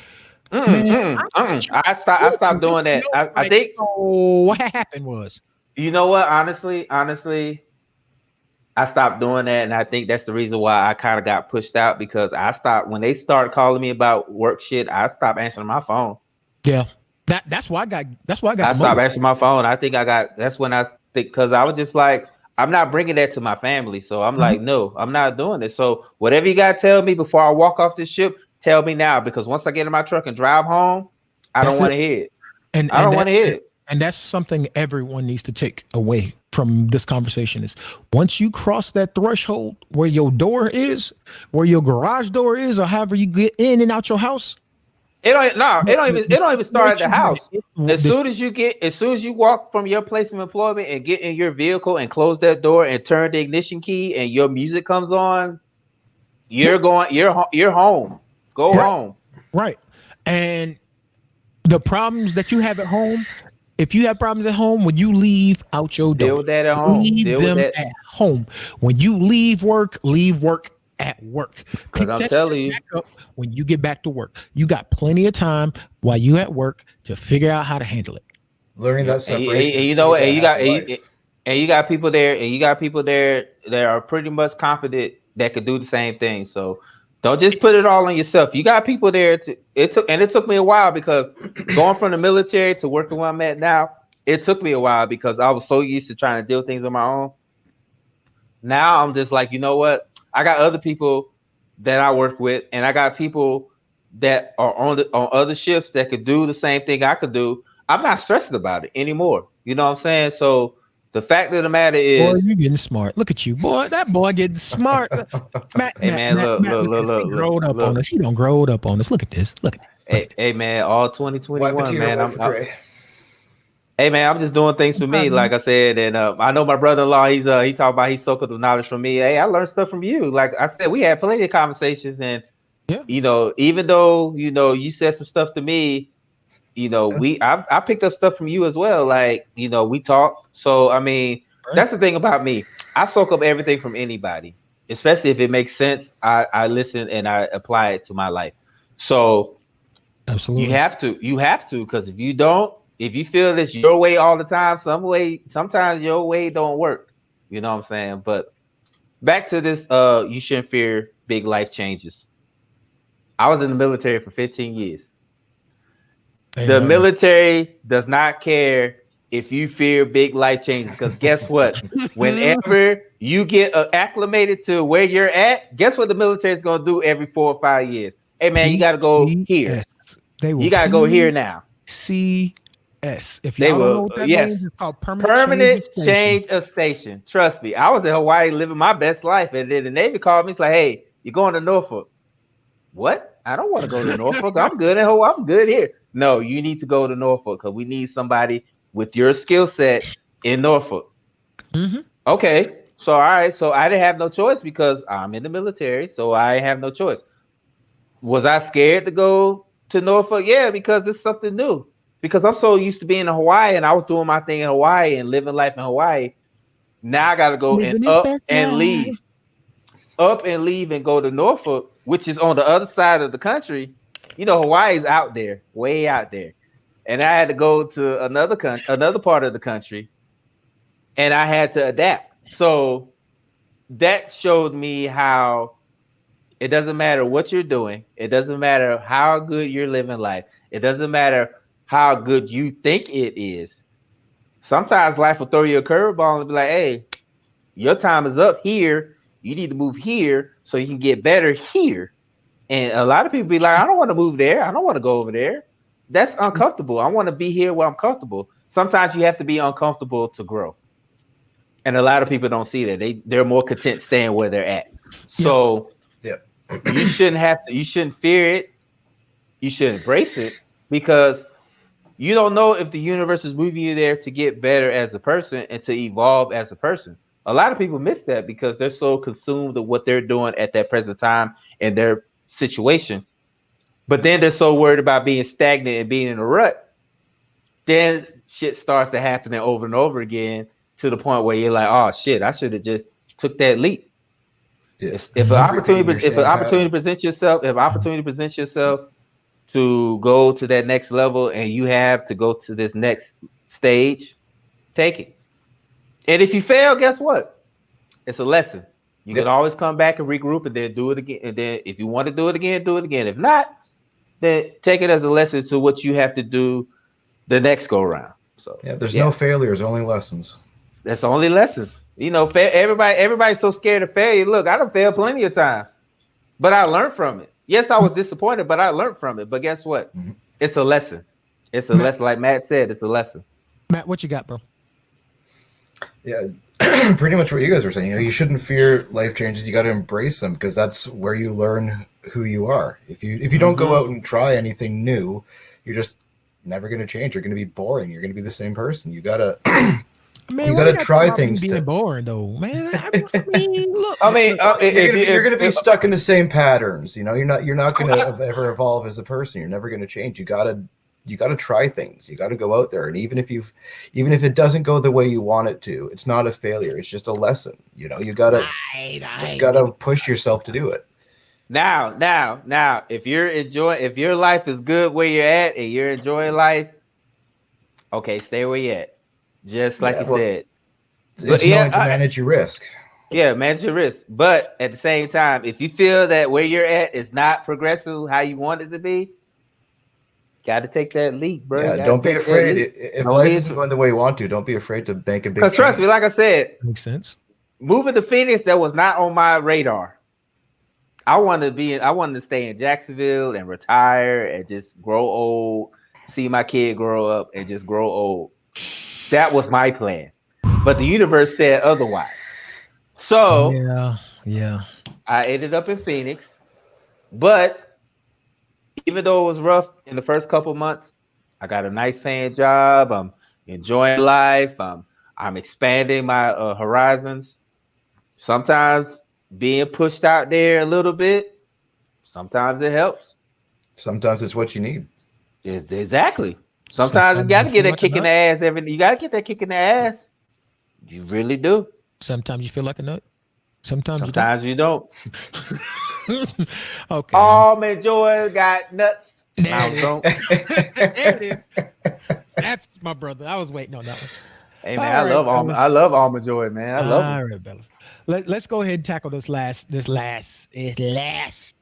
I stopped doing that. I think what happened was, you know what? Honestly, I stopped doing that, and I think that's the reason why I kind of got pushed out, because I stopped when they started calling me about work shit. I stopped answering my phone. Yeah, that's why I got. I stopped answering my phone. I think that's when I think, because I was just like, I'm not bringing that to my family. So I'm like, no, I'm not doing it. So whatever you got to tell me before I walk off this ship, tell me now, because once I get in my truck and drive home, I don't want to hear it. And I don't want to hear it. And that's something everyone needs to take away from this conversation is once you cross that threshold where your door is, where your garage door is, or however you get in and out your house. It don't even start at the house. As soon as you walk from your place of employment and get in your vehicle and close that door and turn the ignition key and your music comes on, you're home. Go home. Right. And the problems that you have at home, if you have problems at home, when you leave out your door, deal with that at home. Leave them at home. When you leave work at work. Because I'm telling you, when you get back to work, you got plenty of time while you at work to figure out how to handle it. Learning that separation. And you got people there that are pretty much confident that could do the same thing. So don't just put it all on yourself. You got people there. It took me a while because going from the military to working where I'm at now, it took me a while because I was so used to trying to deal things on my own. Now I'm just like, you know what? I got other people that I work with, and I got people that are on other shifts that could do the same thing I could do. I'm not stressing about it anymore. You know what I'm saying? So the fact of the matter is, boy, you getting smart. Look at you, boy. That boy getting smart. Matt, look. He growed up on us. He don't grow up on us. Look at this. Look at hey, man, all 2021, man. Hey man, I'm just doing things for me, like I said, and I know my brother-in-law. He talked about he soaked up the knowledge from me. Hey, I learned stuff from you. Like I said, we had plenty of conversations, and you know, even though you said some stuff to me, I picked up stuff from you as well. Like we talked. So I mean, that's the thing about me. I soak up everything from anybody, especially if it makes sense. I listen and I apply it to my life. So absolutely, you have to, because if you don't. If you feel this your way all the time, sometimes your way don't work. You know what I'm saying? But back to this, you shouldn't fear big life changes. I was in the military for 15 years. The military does not care if you fear big life changes, because guess what? Whenever you get acclimated to where you're at, guess what the military is going to do every 4 or 5 years? Hey, man, you got to go here. You got to go here now. If y'all don't know what that means, it's called permanent change of station. Trust me, I was in Hawaii living my best life, and then the Navy called me. It's like, hey, you're going to Norfolk. What? I don't want to go to Norfolk. I'm good at Hawaii. I'm good here. No, you need to go to Norfolk because we need somebody with your skill set in Norfolk. Mm-hmm. Okay, so all right, so I didn't have no choice because I'm in the military, so I have no choice. Was I scared to go to Norfolk? Yeah, because it's something new. Because I'm so used to being in Hawaii and I was doing my thing in Hawaii and living life in Hawaii. Now I got to go up and leave and go to Norfolk, which is on the other side of the country. Hawaii's out there, way out there. And I had to go to another part of the country, and I had to adapt. So that showed me how it doesn't matter what you're doing. It doesn't matter how good you're living life. It doesn't matter how good you think it is. Sometimes life will throw you a curveball and be like, hey, your time is up here. You need to move here so you can get better here. And a lot of people be like, I don't want to move there. I don't want to go over there. That's uncomfortable. I want to be here where I'm comfortable. Sometimes you have to be uncomfortable to grow. And a lot of people don't see that. They're more content staying where they're at. So you shouldn't fear it. You should embrace it, because you don't know if the universe is moving you there to get better as a person and to evolve as a person. A lot of people miss that because they're so consumed with what they're doing at that present time in their situation. But then they're so worried about being stagnant and being in a rut. Then shit starts to happen over and over again to the point where you're like, oh shit, I should have just took that leap. Yeah. If an opportunity presents yourself to go to that next level and you have to go to this next stage, take it. And if you fail, guess what? It's a lesson. You can always come back and regroup and then do it again. And then if you want to do it again, do it again. If not, then take it as a lesson to what you have to do the next go round. So there's no failures, only lessons. That's only lessons. Everybody's so scared of failure. Look, I done failed plenty of times, but I learned from it. Yes, I was disappointed, but I learned from it. But guess what? Mhm. It's a lesson. It's a lesson. Like Matt said, it's a lesson. Matt, what you got, bro? Yeah, pretty much what you guys were saying. You shouldn't fear life changes. You got to embrace them because that's where you learn who you are. If you don't go out and try anything new, you're just never going to change. You're going to be boring. You're going to be the same person. You gotta Man, you what gotta got try about me things being to- boring though, man. I mean, look. I mean, you're going to be stuck in the same patterns. You're not going to ever evolve as a person. You're never going to change. You gotta try things. You gotta go out there, and even if it doesn't go the way you want it to, it's not a failure. It's just a lesson. You gotta just gotta push yourself to do it. Now, if your life is good where you're at and you're enjoying life, okay, stay where you're at. Just like Yeah, you well, said. It's knowing to manage your risk. Yeah, manage your risk. But at the same time, if you feel that where you're at is not progressing how you want it to be, got to take that leap, bro. Yeah, don't be afraid. If life isn't going the way you want to, don't be afraid to make a big Because trust change. me, like I said, Makes sense. moving to Phoenix, that was not on my radar. I wanted to stay in Jacksonville and retire and just grow old, see my kid grow up and just grow old. That was my plan. But the universe said otherwise. So Yeah. I ended up in Phoenix. But even though it was rough in the first couple months, I got a nice paying job. I'm enjoying life. I'm expanding my horizons. Sometimes being pushed out there a little bit, sometimes it helps. Sometimes it's what you need. Exactly. Sometimes you got to get that kick in the ass. You got to get that kick in the ass. You really do. Sometimes you feel like a nut. Sometimes you don't. Okay. Almond Joy got nuts. There Now, it is. There it is. That's my brother. I was waiting on that one. Hey man, All right, I love Almond Joy, man. I love All them. right, Bella. Let's go ahead and tackle this last. The LASTEST.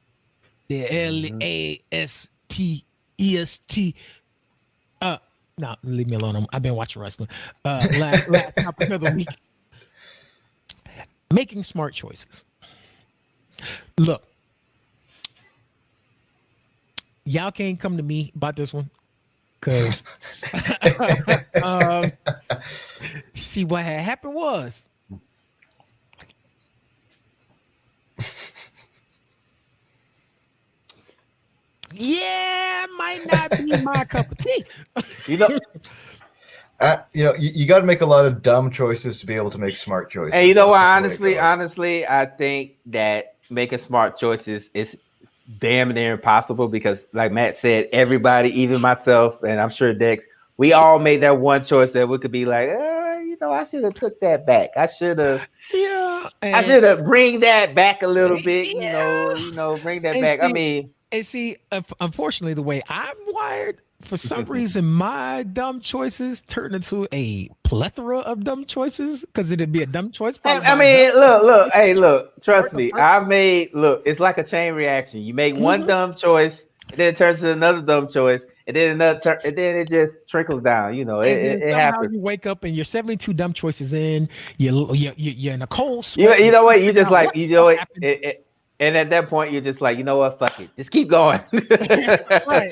No, leave me alone. I've been watching wrestling. Last topic of the week. Making smart choices. Look, y'all can't come to me about this one because see what had happened was might not be my cup of tea. You know, You got to make a lot of dumb choices to be able to make smart choices. and you know what? That's the way it goes. Honestly, I think that making smart choices is damn near impossible because, like Matt said, everybody, even myself, and I'm sure Dex, we all made that one choice that we could be like, I should have took that back. I should have. Yeah, I should have bring that back a little bit. Yeah. Bring that And back. I see- mean, And see, unfortunately, the way I'm wired, for some reason, my dumb choices turn into a plethora of dumb choices because it'd be a dumb choice. followed by I a mean, dumb- look. Trust me. It's like a chain reaction. You make one dumb choice, and then it turns to another dumb choice, and then another, and then it just trickles down. and then It somehow happens. you wake up and you're 72 dumb choices in. You're in a cold sweat. You know what? You just like What happened? and at that point, you're just like, you know what? Fuck it. Just keep going. Right.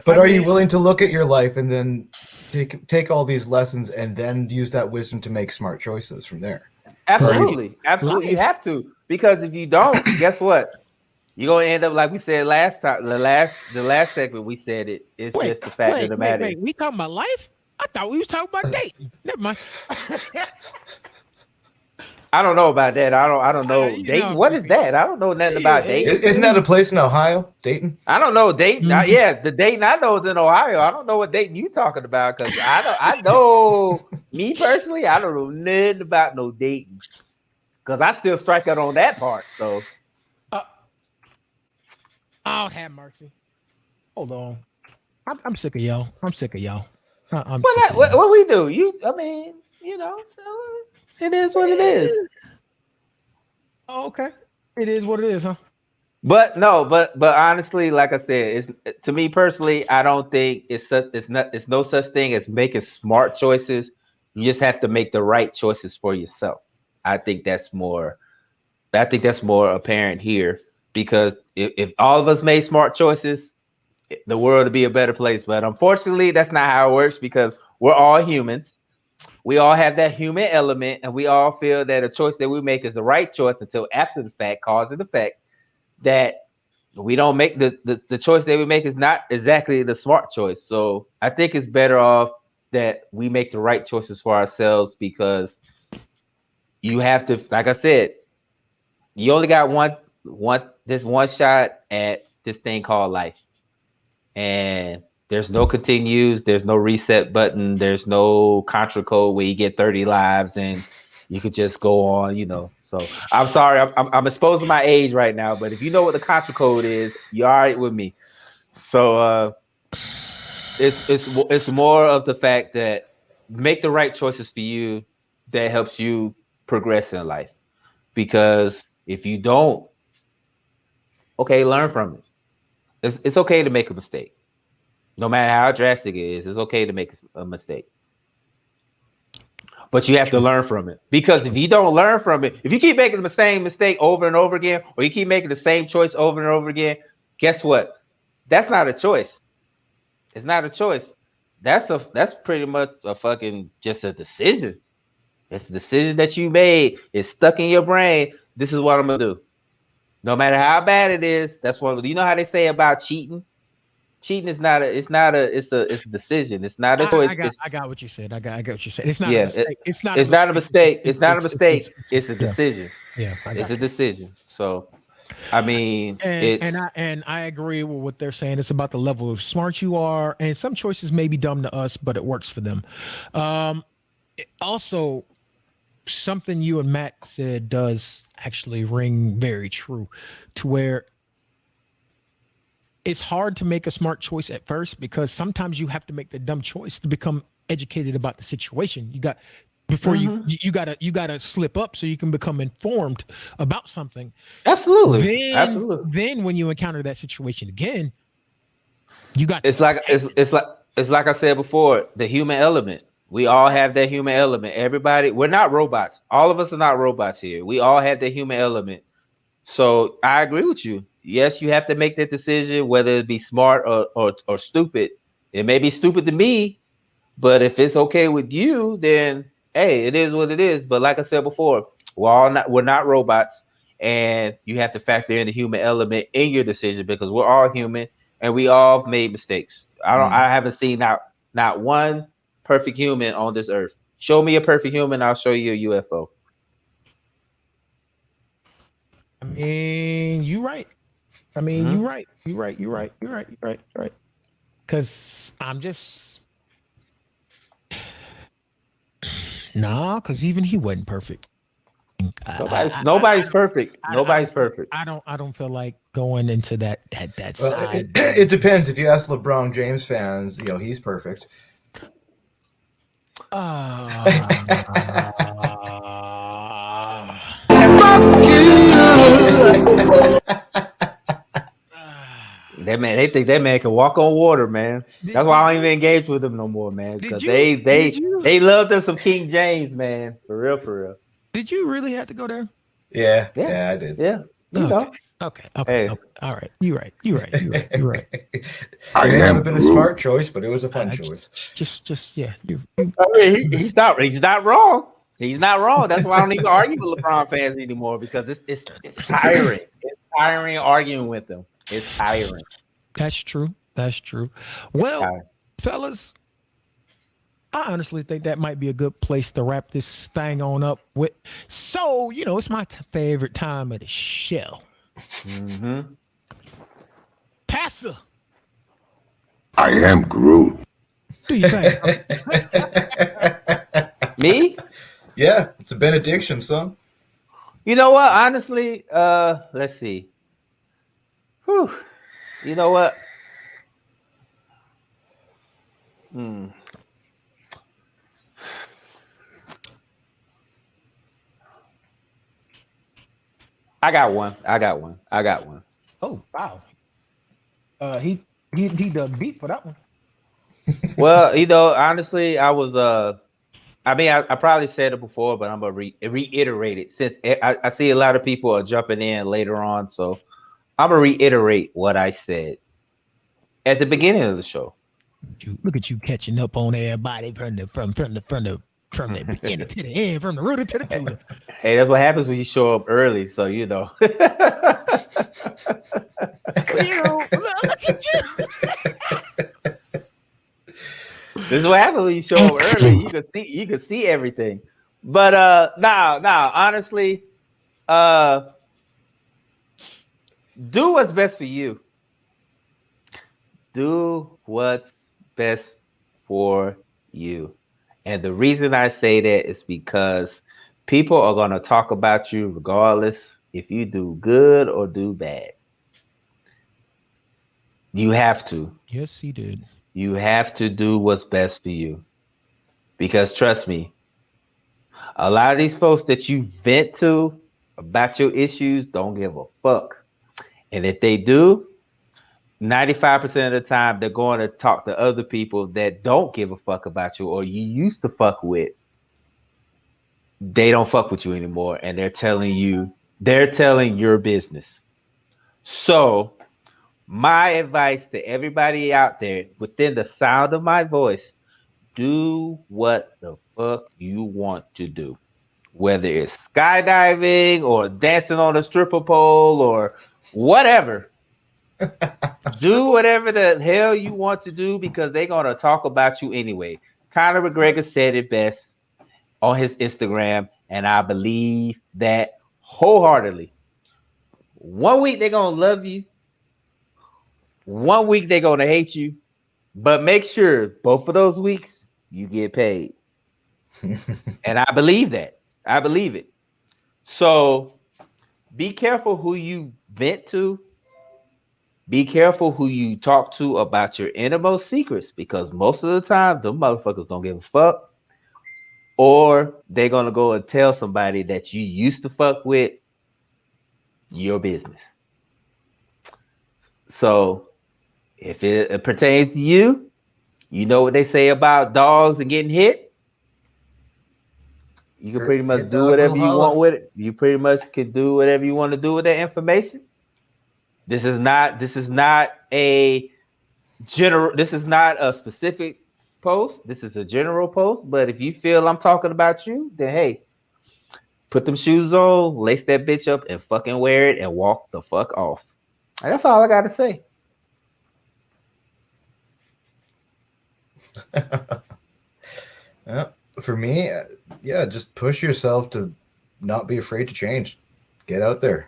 But I are you mean- willing to look at your life and then take all these lessons and then use that wisdom to make smart choices from there? Absolutely. You have to, because if you don't, guess what? You're gonna end up like we said last time. The last segment we said it. It's just the fact of the matter. Wait. We talking about life? I thought we was talking about dating. Never mind. I don't know about that. I don't know. You Dayton. know, What is that? I don't know nothing about Dayton. Isn't that a place in Ohio, Dayton? I don't know Dayton. Mhm. Yeah, the Dayton I know is in Ohio. I don't know what Dayton you talking about because I know me personally. I don't know nothing about no Dayton because I still strike out on that part. So I'll have mercy. Hold on. I'm sick of y'all. I'm sick of y'all. I'm what, sick that, of what y'all. what we do? I mean, so it is what it is. Oh, okay. It is what it is, huh? But honestly, like I said, it's to me personally, I don't think it's no such thing as making smart choices. You just have to make the right choices for yourself. I think that's more apparent here because if all of us made smart choices, the world would be a better place. But unfortunately, that's not how it works because we're all humans. We all have that human element, and we all feel that a choice that we make is the right choice until after the fact, cause and effect, that we don't make the choice that we make is not exactly the smart choice. So I think it's better off that we make the right choices for ourselves, because you have to, like I said, you only got one shot at this thing called life. And there's no continues, there's no reset button, there's no contra code where you get 30 lives and you could just go on, So I'm sorry, I'm exposing my age right now, but if you know what the contra code is, you're all right with me. So it's more of the fact that make the right choices for you that helps you progress in life. Because if you don't, okay, learn from it. It's okay to make a mistake. No matter how drastic it is, it's okay to make a mistake. But you have to learn from it. Because if you don't learn from it, if you keep making the same mistake over and over again, or you keep making the same choice over and over again, guess what? That's not a choice. It's not a choice. That's pretty much a fucking just a decision. It's a decision that you made. It's stuck in your brain. This is what I'm gonna do. No matter how bad it is, that's what you know how they say about cheating. Cheating is not it's a decision. It's not a choice. I got what you said. I got what you said. It's not a mistake. It's not a mistake. It's not a mistake. It's a decision. Yeah, it's a decision. So I mean, and I agree with what they're saying. It's about the level of smart you are, and some choices may be dumb to us, but it works for them. Also, something you and Matt said does actually ring very true, to where it's hard to make a smart choice at first because sometimes you have to make the dumb choice to become educated about the situation. You got before you gotta slip up so you can become informed about something. Absolutely. Then when you encounter that situation again, you got it's like I said before, the human element. We all have that human element. Everybody, we're not robots. All of us are not robots here. We all have that human element. So I agree with you. Yes, you have to make that decision, whether it be smart or stupid. It may be stupid to me, but if it's okay with you, then hey, it is what it is. But like I said before, we're not robots, and you have to factor in the human element in your decision because we're all human and we all made mistakes. I haven't seen not one perfect human on this earth. Show me a perfect human, I'll show you a UFO. I mean, you're right. You're right. Because I'm just because even he wasn't perfect. Nobody's perfect. Nobody's perfect. I don't feel like going into that side. It depends. If you ask LeBron James fans, he's perfect. That man, they think that man can walk on water, man. That's why I don't even engage with them no more, man. Because they love them some King James, man. For real. Did you really have to go there? Yeah, I did. Yeah. Okay. Hey. All right. You're right. It would have been a smart choice, but it was a fun choice. Just yeah. I mean, he's not wrong. He's not wrong. That's why I don't even argue with LeBron fans anymore, because it's tiring. It's tiring arguing with them. It's tiring. That's true. Well, fellas, I honestly think that might be a good place to wrap this thing on up with. So, it's my favorite time of the show. Pastor. I am Groot. Do you think? Me? Yeah, it's a benediction, son. You know what? Honestly, let's see. Whew. You know what? I got one. Oh, wow. He dug deep for that one. Well, honestly, I was I probably said it before, but I'm gonna reiterate it since I see a lot of people are jumping in later on. So I'm gonna reiterate what I said at the beginning of the show. Look at you catching up on everybody from the beginning to the end, from the rooter to the tutor. Hey, that's what happens when you show up early. So you know. Look at you. This is what happens when you show up early. You can see everything. But now, honestly, do what's best for you. Do what's best for you. And the reason I say that is because people are going to talk about you regardless if you do good or do bad. You have to. Yes, he did. You have to do what's best for you. Because trust me, a lot of these folks that you vent to about your issues don't give a fuck. And if they do, 95% of the time they're going to talk to other people that don't give a fuck about you or you used to fuck with. They don't fuck with you anymore and they're telling your business. So my advice to everybody out there within the sound of my voice, do what the fuck you want to do. Whether it's skydiving or dancing on a stripper pole or whatever. Do whatever the hell you want to do because they're going to talk about you anyway. Conor McGregor said it best on his Instagram, and I believe that wholeheartedly. 1 week they're going to love you. 1 week they're going to hate you. But make sure both of those weeks you get paid. And I believe that. I believe it. So be careful who you vent to. Be careful who you talk to about your innermost secrets because most of the time, them motherfuckers don't give a fuck. Or they're going to go and tell somebody that you used to fuck with your business. So if it pertains to you, you know what they say about dogs and getting hit? You can pretty much do whatever you want with it. You pretty much can do whatever you want to do with that information. This is not a general. This is not a specific post. This is a general post. But if you feel I'm talking about you, then hey, put them shoes on, lace that bitch up, and fucking wear it and walk the fuck off. And that's all I got to say. Yeah, for me, yeah, just push yourself to not be afraid to change. Get out there,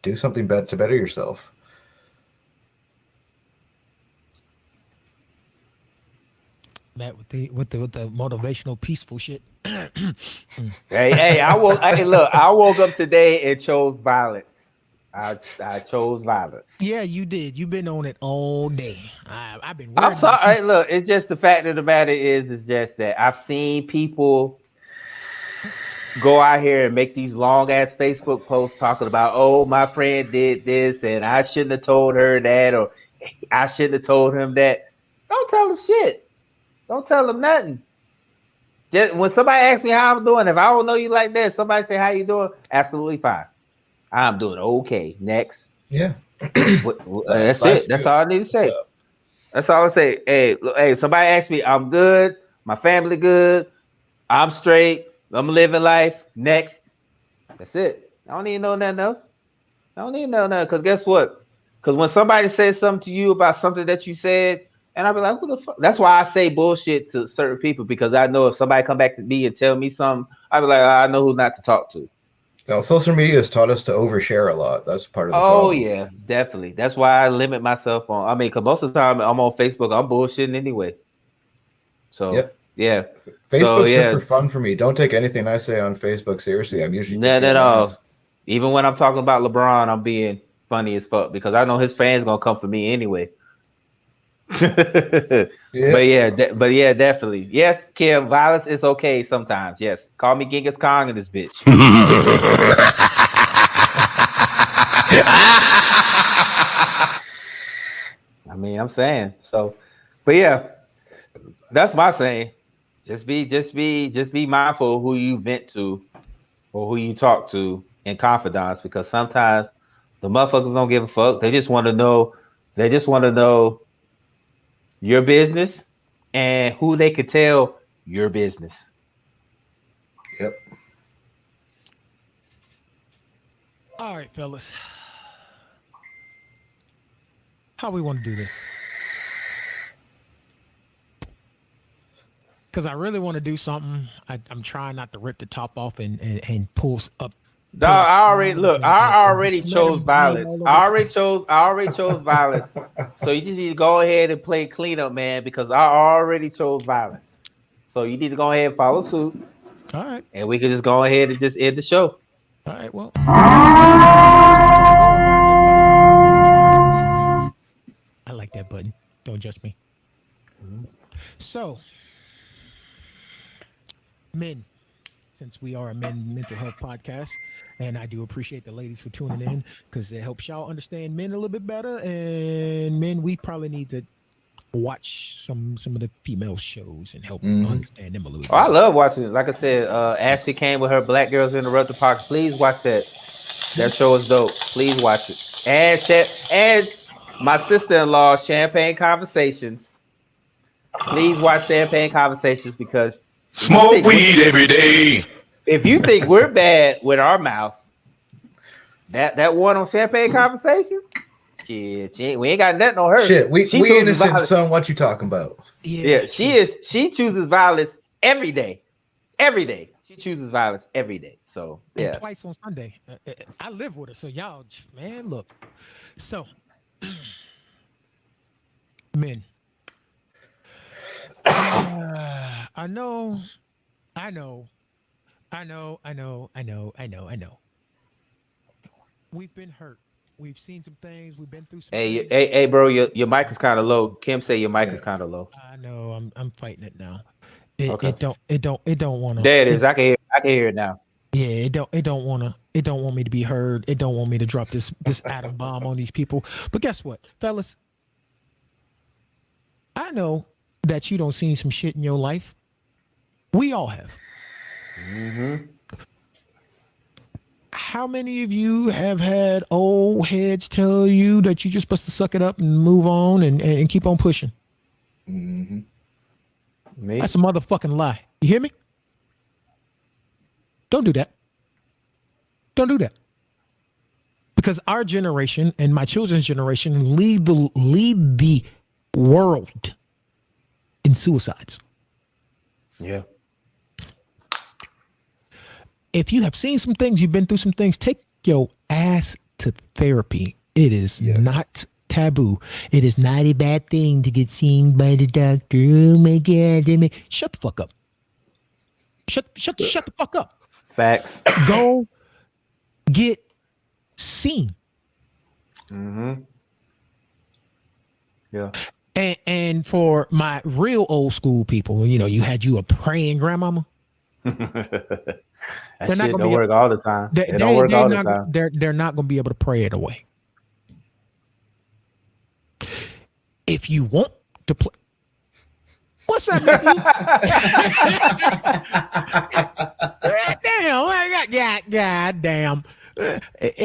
do something to better yourself. Matt with the motivational peaceful shit. Hey, I woke up today and chose violence. I chose violence. Yeah, you did. You've been on it all day. I've been. I'm sorry. Hey, look, it's just the fact of the matter is just that I've seen people go out here and make these long ass Facebook posts talking about, oh, my friend did this and I shouldn't have told her that or I shouldn't have told him that. Don't tell them shit. Don't tell them nothing. Just, when somebody asks me how I'm doing, if I don't know you like that, somebody say how you doing, absolutely fine. I'm doing okay. Next. Yeah. That's it. That's all I need to say. Yeah. That's all I say. Hey, somebody asked me, I'm good. My family good. I'm straight. I'm living life. Next. That's it. I don't need to know nothing else. I don't need to know nothing. Because guess what? Because when somebody says something to you about something that you said, and I'll be like, who the fuck? That's why I say bullshit to certain people, because I know if somebody come back to me and tell me something, I'll be like, I know who not to talk to. Well, social media has taught us to overshare a lot. That's part of the problem. Oh, yeah, definitely. That's why I limit myself on. I mean, because most of the time I'm on Facebook, I'm bullshitting anyway. So, yeah. Facebook's just for fun for me. Don't take anything I say on Facebook seriously. I'm usually not at all. Even when I'm talking about LeBron, I'm being funny as fuck because I know his fans gonna come for me anyway. But yeah, definitely. Yes, Kim, violence is okay sometimes. Yes, call me Genghis Khan in this bitch. I mean, I'm saying so, but yeah, that's my saying. Just be mindful of who you vent to or who you talk to in confidence, because sometimes The motherfuckers don't give a fuck. They just want to know. They just want to know your business and who they could tell your business. Yep. All right, fellas. How we want to do this? Because I really want to do something. I'm trying not to rip the top off and pull up. Dog, I already chose violence. I already chose violence. So you just need to go ahead and play cleanup, man, because I already chose violence. So you need to go ahead and follow suit. All right. And we can just go ahead and just end the show. All right. Well. I like that button. Don't judge me. So, men, since we are a mental health podcast, and I do appreciate the ladies for tuning in because it helps y'all understand men a little bit better. And men, we probably need to watch some of the female shows and help understand them a little bit. Oh, I love watching it. Like I said, Ashley came with her Black Girls Interrupt the Park. Please watch that. That show is dope. Please watch it. And my sister-in-law, Champagne Conversations. Please watch Champagne Conversations because Smoke weed every day. if you think we're bad with our mouth, that one on Champagne Conversations, shit, we ain't got nothing on her. Shit, we chooses innocent, violence. son. What you talking about? Yeah, she chooses violence every day. Every day. She chooses violence every day. So And yeah. twice on Sunday. I live with her, so y'all, man, look. So, men. I know. We've been hurt. We've seen some things. We've been through some. Hey, bro, your mic is kind of low. Kim say your mic is kind of low. I know. I'm fighting it now. Okay. It don't want to. There it is. I can hear it now. Yeah, it don't want me to be heard. It don't want me to drop this atom bomb on these people. But guess what, fellas? I know that you don't seen some shit in your life. We all have. How many of you have had old heads tell you that you're just supposed to suck it up and move on and keep on pushing? Me? That's a motherfucking lie. You hear me? Don't do that. Don't do that. Because our generation and my children's generation lead the world in suicides. Yeah. If you have seen some things, you've been through some things, take your ass to therapy. It is not taboo. It is not a bad thing to get seen by the doctor. Oh my God. Shut the fuck up. Shut the fuck up. Facts. Go get seen. Yeah. And for my real old school people, you had a praying grandmama. That shit don't work all the time. It don't work all the time. They're not going to be able to pray it away. If you want to play, what's up, nephew? God damn.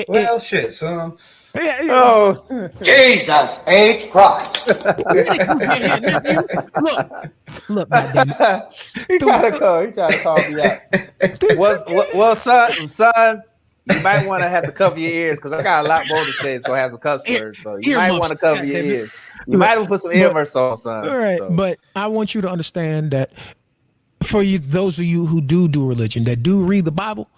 Well, shit, son. Oh, Jesus H. Christ. Look, goddamn. he trying to call me out. Well, son, you might want to have to cover your ears because I got a lot more to say. It's gonna have some cuss words, so you might want to cover your ears. You might want to put some earmuffs on, son. All right, but I want you to understand that for you, those of you who do religion, that do read the Bible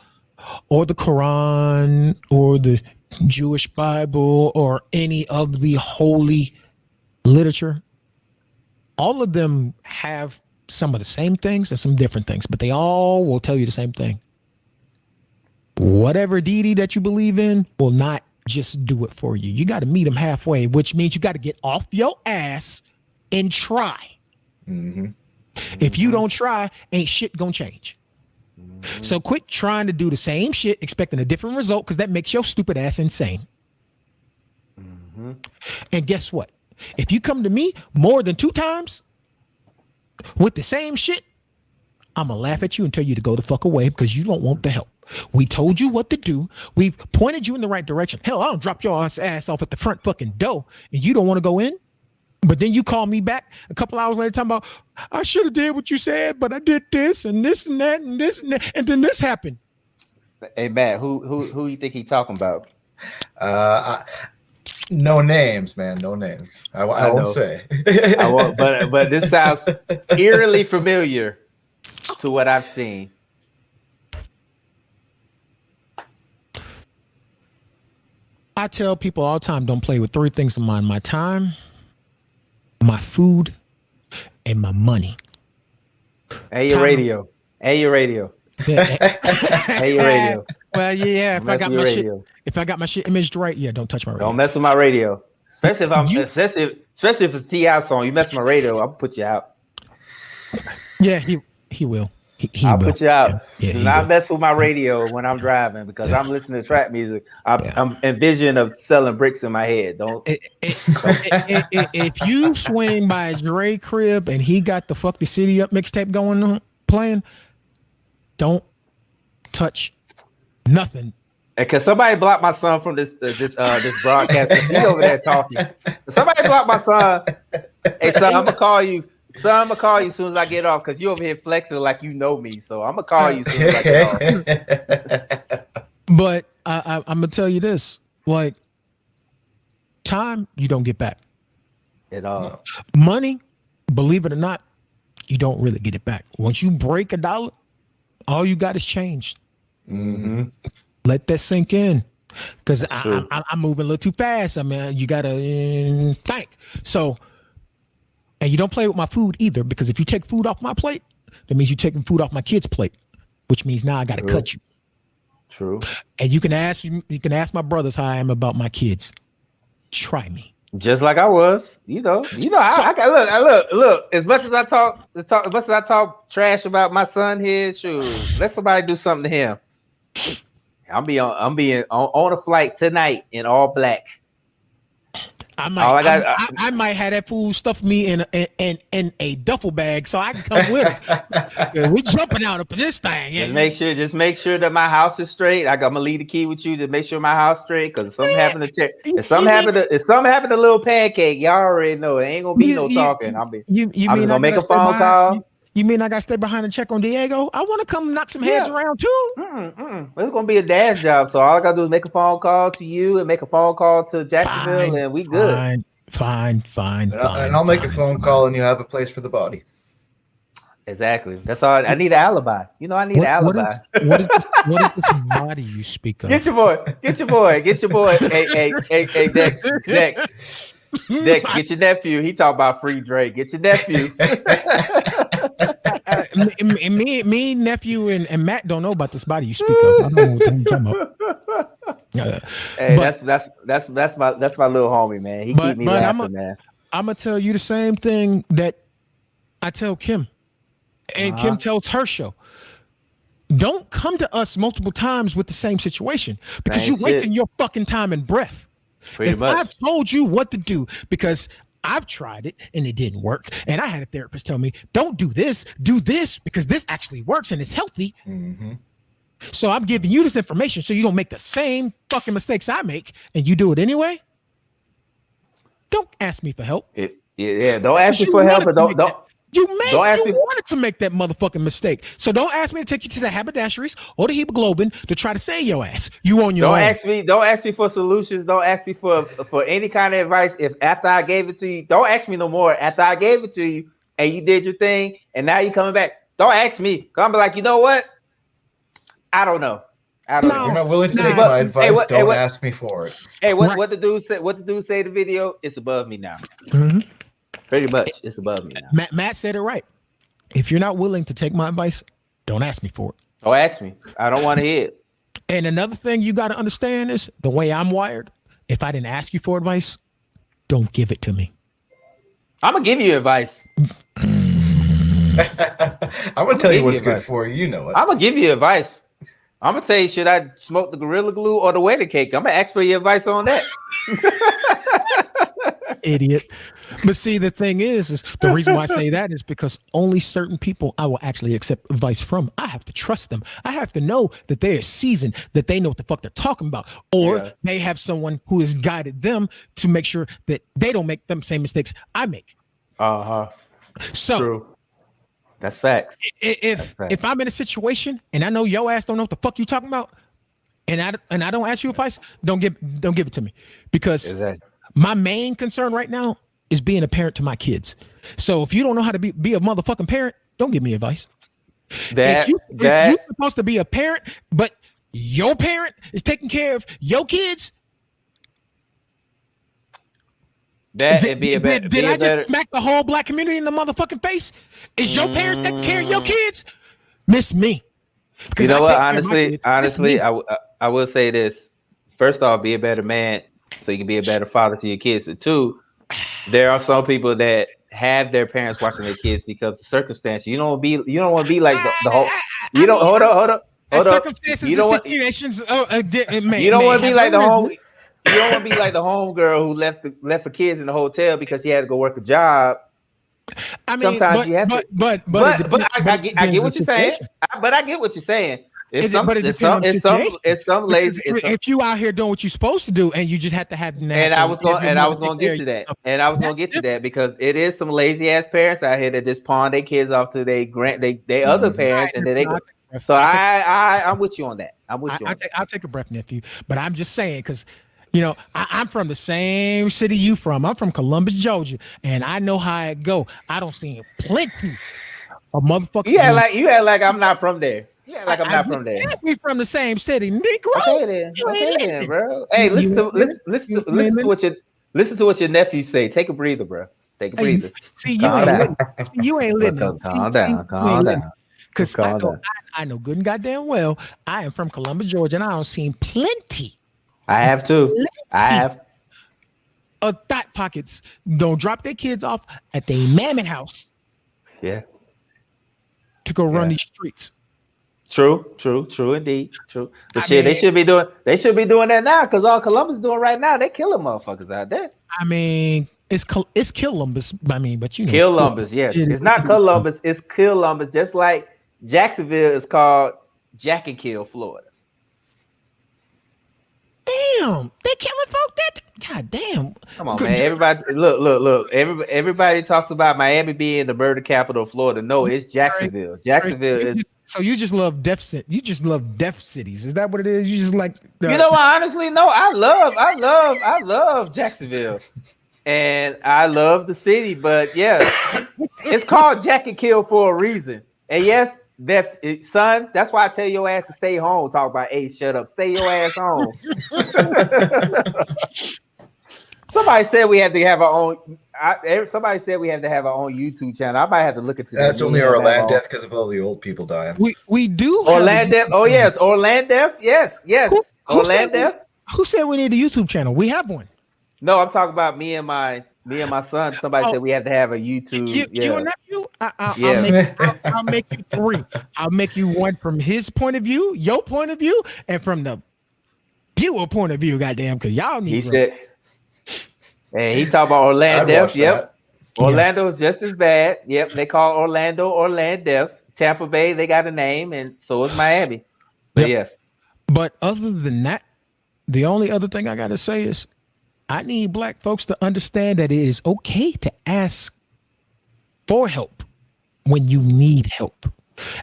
or the Quran or the Jewish Bible or any of the holy literature, all of them have some of the same things and some different things, but they all will tell you the same thing. Whatever deity that you believe in will not just do it for you. You got to meet them halfway, which means you got to get off your ass and try. If you don't try, ain't shit gonna change. So quit trying to do the same shit, expecting a different result, because that makes your stupid ass insane. And guess what? If you come to me more than 2 times with the same shit, I'm gonna laugh at you and tell you to go the fuck away because you don't want the help. We told you what to do. We've pointed you in the right direction. Hell, I don't drop your ass off at the front fucking door and you don't want to go in. But then you call me back a couple hours later talking about, I should have did what you said, but I did this and this and that and this and that. And then this happened. Hey, Matt, who you think he talking about? No names, man. No names. I won't say. I won't, but this sounds eerily familiar to what I've seen. I tell people all the time, don't play with 3 things of mine: my time, my food, and my money. Hey, your radio. Hey, your radio. Hey, your radio. Well, yeah. If Don't I got mess my with shit, your radio. if I got my shit imaged right, yeah, don't touch my radio. Don't mess with my radio. Especially if especially if it's a T.I. song. You mess with my radio, I'll put you out. Yeah, he will. I'll put you out. Yeah, Do not mess with my radio when I'm driving because I'm listening to trap music. I'm envisioning of selling bricks in my head. Don't. If you swing by Dre crib and he got the Fuck the City Up mixtape going on playing, don't touch nothing. And can somebody block my son from this broadcast? He's over there talking. Somebody block my son. Hey son, I'm gonna call you. Son, I'm gonna call you as soon as I get off because you over here flexing like you know me. So I'm gonna call you as soon as I get off. But I'm gonna tell you this: like, time you don't get back. At all. Money, believe it or not, you don't really get it back. Once you break $1, all you got is change. Mm-hmm. Let that sink in, because I'm moving a little too fast. I mean, you gotta think. So, and you don't play with my food either, because if you take food off my plate, that means you're taking food off my kid's plate, which means now I gotta cut you. True. And you can ask my brothers how I am about my kids. Try me. Just like I was, I look. As much as I talk trash about my son here, shoot, let somebody do something to him. I'm being on a flight tonight in all black. I might have that fool stuff me in a duffel bag so I can come with it. Yeah, we jumping out up in this thing. Just make sure that my house is straight. I'm gonna leave the key with you to make sure my house straight. Because if something happened to little pancake, y'all already know it ain't gonna be no talking. I'm gonna make a phone call. You mean I got to stay behind and check on Diego? I want to come knock some heads around too. It's going to be a dad's job. So all I got to do is make a phone call to you and make a phone call to Jacksonville and we good. Fine. And I'll make a phone call and you have a place for the body. Exactly. That's all. I need an alibi. I need an alibi. What is this body you speak of? Get your boy. Hey, Dex. Dex, get your nephew. He talk about free Drake. Get your nephew. me, nephew, and Matt don't know about this body you speak of. I don't know what you're talking about. Hey, that's my little homie, man. He keep me laughing, man. I'm gonna tell you the same thing that I tell Kim, and Kim tells her show. Don't come to us multiple times with the same situation because you're wasting your fucking time and breath. Pretty much. I've told you what to do because I've tried it and it didn't work, and I had a therapist tell me, don't do this because this actually works and it's healthy. Mm-hmm. So I'm giving you this information so you don't make the same fucking mistakes I make, and you do it anyway. Don't ask me for help. Don't ask me for help, but don't. You wanted to make that motherfucking mistake. So don't ask me to take you to the haberdasheries or the hemoglobin to try to save your ass. You on your own. Don't ask me for solutions. Don't ask me for any kind of advice. If after I gave it to you, don't ask me no more. After I gave it to you and you did your thing and now you coming back, don't ask me. Come be like, you know what? I don't know. If you're not willing to take my advice, don't ask me for it. Hey, what the dude said? What the dude say in the video? It's above me now. Mm-hmm. Pretty much, it's above me now. Matt said it right. If you're not willing to take my advice, don't ask me for it. Don't ask me. I don't want to hear it. And another thing you got to understand is the way I'm wired. If I didn't ask you for advice, don't give it to me. I'm gonna give you advice. I'm gonna tell you what's good for you. You know it. I'm gonna give you advice. I'm gonna tell you, should I smoke the Gorilla Glue or the wedding cake? I'm gonna ask for your advice on that. Idiot. But see, the thing is the reason why I say that is because only certain people I will actually accept advice from. I have to trust them. I have to know that they are seasoned, that they know what the fuck they're talking about, or they have someone who has guided them to make sure that they don't make them same mistakes I make. So True. That's facts. If I'm in a situation and I know your ass don't know what the fuck you talking about, and I don't ask you advice, don't give it to me, because my main concern right now is being a parent to my kids. So if you don't know how to be a motherfucking parent, don't give me advice. If you're supposed to be a parent, but your parent is taking care of your kids. Did I just smack the whole black community in the motherfucking face? Is your parents taking care of your kids? Miss me. You know what? Honestly, I will say this. First off, be a better man so you can be a better father to your kids. But two, there are some people that have their parents watching their kids because of circumstance. You don't want to be like the whole. You don't hold up. Circumstances and situations. You don't want to be like the home. You don't want to be like the home girl who left her kids in the hotel because he had to go work a job. I mean, sometimes you have to. But I get what you're saying. But I get what you're saying. It's some lazy. If you out here doing what you're supposed to do, and you just have to have. I was going to get to that, because it is some lazy ass parents out here that just pawn their kids off to they other parents, and then they go. So I'm with you on that. I'll take a breath, nephew. But I'm just saying, because I'm from the same city you from. I'm from Columbus, Georgia, and I know how it go. I don't see plenty of motherfuckers. You act like I'm not from there. Yeah, like I'm not from there. We from the same city, Negro. Okay then, bro. Hey, listen to what your nephew say. Take a breather, bro. Take a breather. See, you ain't living. Calm down. Because I know good and goddamn well I am from Columbus, Georgia, and I don't seen plenty. I have too. I have. Of thought pockets don't drop their kids off at their mammoth house. Yeah. To go run these streets. True indeed. True. But they should be doing that now, because all Columbus doing right now, they killing motherfuckers out there. I mean, it's Columbus. I mean, but Columbus, yes. It's not Columbus, it's Columbus, just like Jacksonville is called Jack and Kill, Florida. Damn, they killing folk that. God damn. Come on, man. Everybody, look. Everybody talks about Miami being the murder capital of Florida. No, it's Jacksonville. Jacksonville is. So you just love death. You just love death cities. Is that what it is? You just like. You know what? Honestly, no. I love Jacksonville, and I love the city. But yeah, it's called Jack and Kill for a reason. And yes, son, that's why I tell your ass to stay home. Talk about, hey, shut up. Stay your ass home. Somebody said we had to have our own. Somebody said we have to have our own YouTube channel. I might have to look at that. That's only Orlando because of all the old people dying. We do. Orlando. Oh yes, Orlando. Yes. Orlando. Who said we need a YouTube channel? We have one. No, I'm talking about me and my son. Somebody said we have to have a YouTube. You and nephew? I'll make you three. I'll make you one from his point of view, your point of view, and from the viewer point of view. Goddamn, because y'all need. He said. And he talked about Orlando. Yep. Orlando is just as bad. Yep. They call Orlando. Tampa Bay, they got a name, and so is Miami. But yes. But other than that, the only other thing I got to say is I need black folks to understand that it is okay to ask for help when you need help.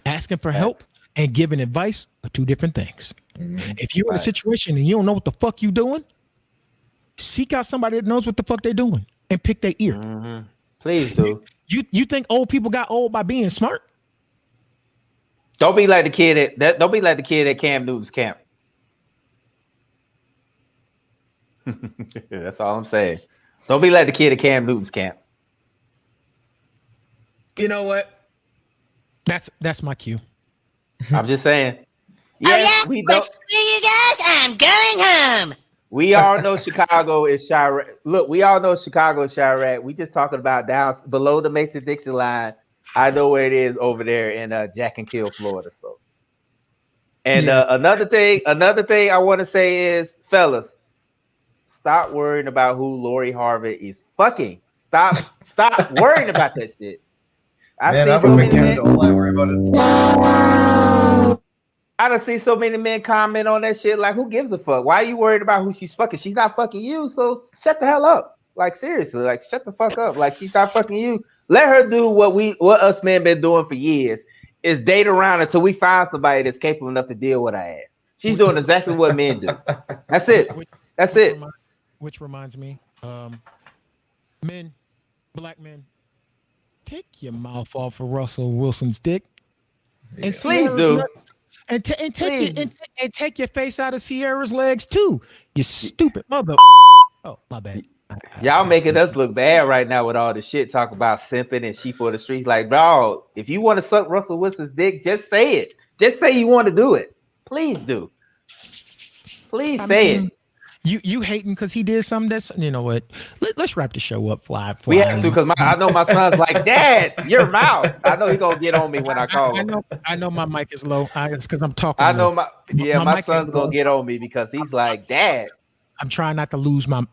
Asking for help and giving advice are two different things. Mm-hmm. If you're in a situation and you don't know what the fuck you doing, seek out somebody that knows what the fuck they're doing and pick their ear. Mm-hmm. Please do. You think old people got old by being smart? Don't be like the kid at Cam Newton's camp. That's all I'm saying. Don't be like the kid at Cam Newton's camp. You know what? That's my cue. I'm just saying. Yes, we don't. Screw you guys. I'm going home. We all know Chicago is Chirac. Look, we all know Chicago is Chirac. We just talking about down below the Mason-Dixon line. I know where it is over there in Jack and Kill, Florida. So, and another thing I want to say is, fellas, stop worrying about who Lori Harvey is fucking. Stop worrying about that shit. Man, I'm a McKenna. All I worry about is. I done see so many men comment on that shit. Like, who gives a fuck? Why are you worried about who she's fucking? She's not fucking you, so shut the hell up. Like, seriously, like, shut the fuck up. Like, she's not fucking you. Let her do what us men been doing for years, is date around until we find somebody that's capable enough to deal with our ass. She's doing exactly what men do. That's it. That's it. Which reminds me, men, black men, take your mouth off of Russell Wilson's dick, and please do. And take your face out of Sierra's legs too. You stupid mother. Oh, my bad. Y'all making us look bad right now with all the shit talk about simping and she for the streets. Like, dog, if you want to suck Russell Wilson's dick, just say it. Just say you want to do it. Please do. Please say it. You hating because he did something that's, you know what? Let's wrap the show up. Fly. We have to, because I know my son's like, Dad, your mouth. I know he's gonna get on me when I call him. I know my mic is low. It's because I'm talking. I know my son's gonna get on me because he's like, Dad. I'm trying not to lose my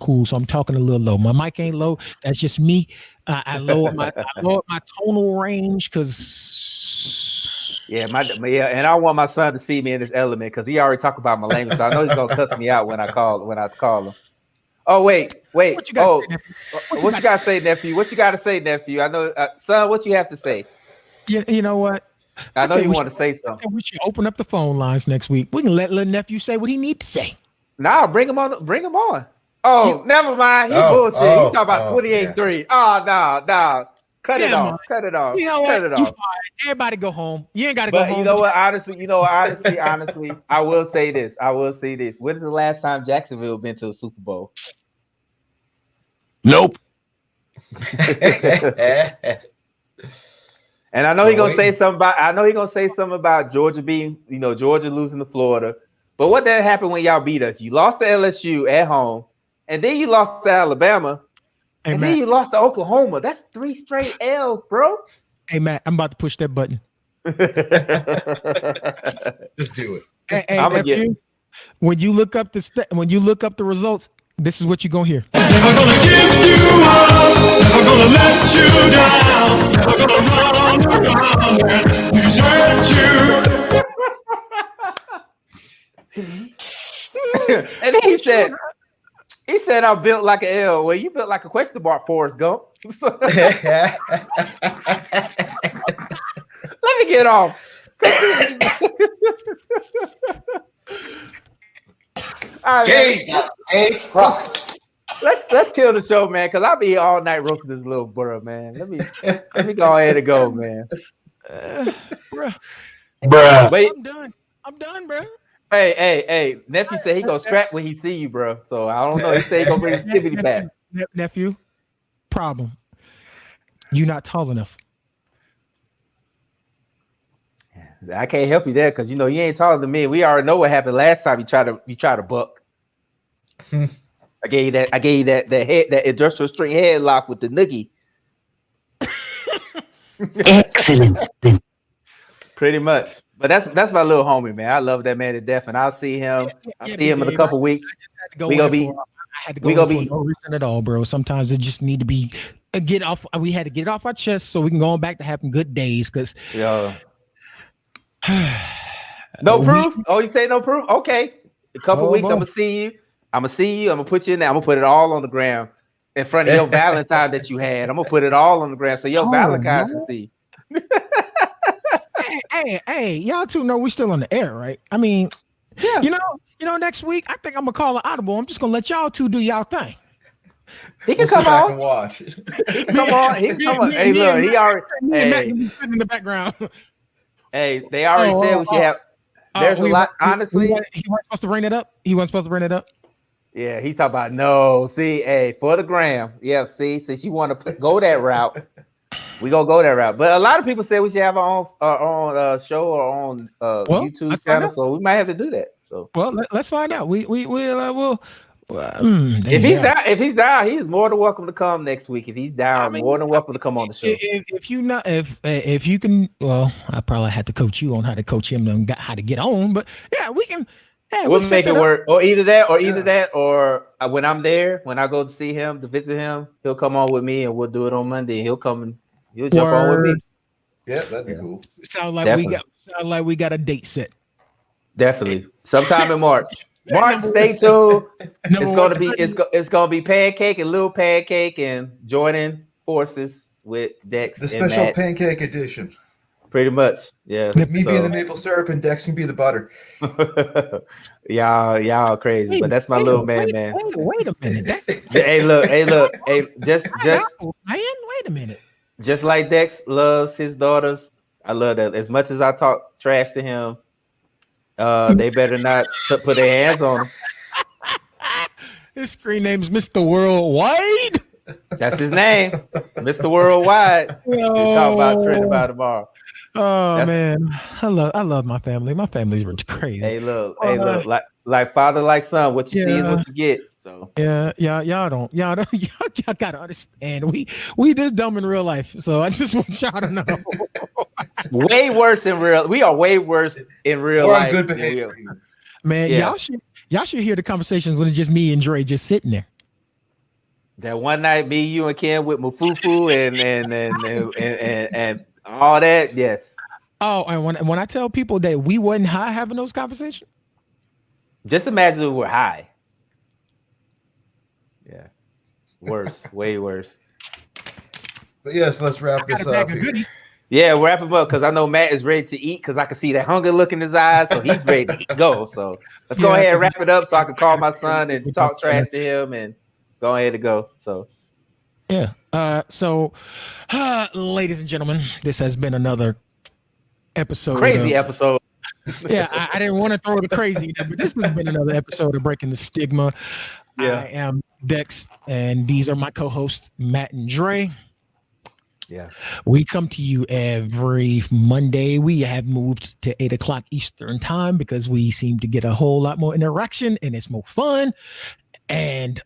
cool, so I'm talking a little low. My mic ain't low. That's just me. I lowered my tonal range because. Yeah, and I want my son to see me in this element because he already talked about my language, so I know he's gonna cuss me out when I call him. Oh wait. What you gotta say, nephew? What you gotta say, nephew? I know, son. What you have to say? You know what? I know you want to say something. We should open up the phone lines next week. We can let little nephew say what he need to say. Nah, bring him on. Oh, never mind. He bullshit. He talking about 28-3. Oh, no. Cut it off. You know what? You fired. Everybody go home. You ain't got to go home. But you know what? Honestly, I will say this. When is the last time Jacksonville been to a Super Bowl? Nope. And I know he's gonna say something about Georgia Georgia losing to Florida. But what that happened when y'all beat us? You lost to LSU at home, and then you lost to Alabama. Hey, and Matt, then you lost to Oklahoma. That's 3 straight L's, bro. Hey, Matt, I'm about to push that button. Just do it. Hey, when you look up the results, this is what you're gonna hear. Never gonna give you up. Never gonna let you down. Never gonna run around and desert you. And he said, I'm built like an L. Well, you built like a question mark, Forrest Gump. Let me get off. All right, let's kill the show, man, because I'll be here all night roasting this little burro, man. Let me go ahead and go, man. Bruh. I'm done, bro. Hey, nephew said he gonna scrap when he see you, bro. So I don't know. He said he gonna bring his activity back. Nephew, problem. You're not tall enough. I can't help you there because you ain't taller than me. We already know what happened last time you tried to buck. I gave you that industrial string headlock with the noogie. Excellent. Pretty much. But that's my little homie, man. I love that man to death, and I'll see him. I'll see him in a couple weeks. We gonna be. No reason at all, bro. Sometimes it just need to be get off. We had to get it off our chest so we can go back to having good days. Cause no proof. Oh, you say no proof? Okay. A couple weeks, I'm gonna see you. I'm gonna put you in there. I'm gonna put it all on the ground in front of your Valentine that you had. I'm gonna put it all on the ground so your Valentine can see. Hey, y'all two know we still on the air, right? I mean, yeah. You know, next week I think I'm gonna call an audible. I'm just gonna let y'all two do y'all thing. He can come on. And watch. He can come on. Hey, look, he already. Hey, in the background. Hey, they already said we should have. There's a lot. Honestly, he wasn't supposed to bring it up. Yeah, he's talking about no. See, hey, for the gram. Yeah, see, since you want to go that route, we gonna go that route. But a lot of people say we should have our own show or on YouTube channel, so we might have to do that. So let's find out. We'll. If he's down, he's more than welcome to come next week. If he's down, more than welcome to come on the show. If you can, well, I probably had to coach you on how to coach him and how to get on. But yeah, we can. Yeah, We'll set make it that up. work. Or either that, or when I'm there, when I go to see him, to visit him, he'll come on with me and we'll do it on Monday. He'll come and he'll jump on with me. Word. Yeah, that'd be cool. Sound like Definitely. we got a date set. Definitely. Sometime in March. March, Number stay tuned. Number It's gonna one be time. it's gonna be Pancake and Lil Pancake and joining forces with Dex The and special Matt. pancake edition. Pretty much. Yeah. With me being So- the maple syrup and Dex can be the butter. y'all crazy, but that's my little man. Wait a minute. That, Hey, look, hey, just man, wait a minute. just like Dex loves his daughters, I love that. As much as I talk trash to him, they better not put their hands on him. His screen name is Mr. Worldwide. That's his name, Mr. Worldwide. We'll talk about trend about tomorrow. Oh man, I love my family. My family's crazy. Hey, look, like father, like son. What you see is Yeah. what you get. So Yeah, y'all gotta understand. We just dumb in real life. So I just want y'all to know. way worse in real. We are way worse in real Or on life. good than we behavior. are. Man, Yeah. y'all should hear the conversations when it's just me and Dre just sitting there. That one night, me, you, and Ken with Mufufu and all that. Yes, Oh, and when I tell people that we wasn't high having those conversations, just imagine we were high. Yeah, worse, way worse. But yes, let's wrap I got this a bag up of here. goodies. Yeah, wrap him up because I know Matt is ready to eat because I can see that hunger look in his eyes, so he's ready to go. So let's go Yeah, ahead and 'cause- wrap it up so I can call my son and talk trash to him and go ahead and go. So Yeah. Ladies and gentlemen, this has been another episode. crazy of, episode. Yeah, I didn't want to throw the crazy, in there, but this has been another episode of Breaking the Stigma. Yeah. I am Dex, and these are my co-hosts, Matt and Dre. Yeah. We come to you every Monday. We have moved to 8 o'clock Eastern time because we seem to get a whole lot more interaction and it's more fun. And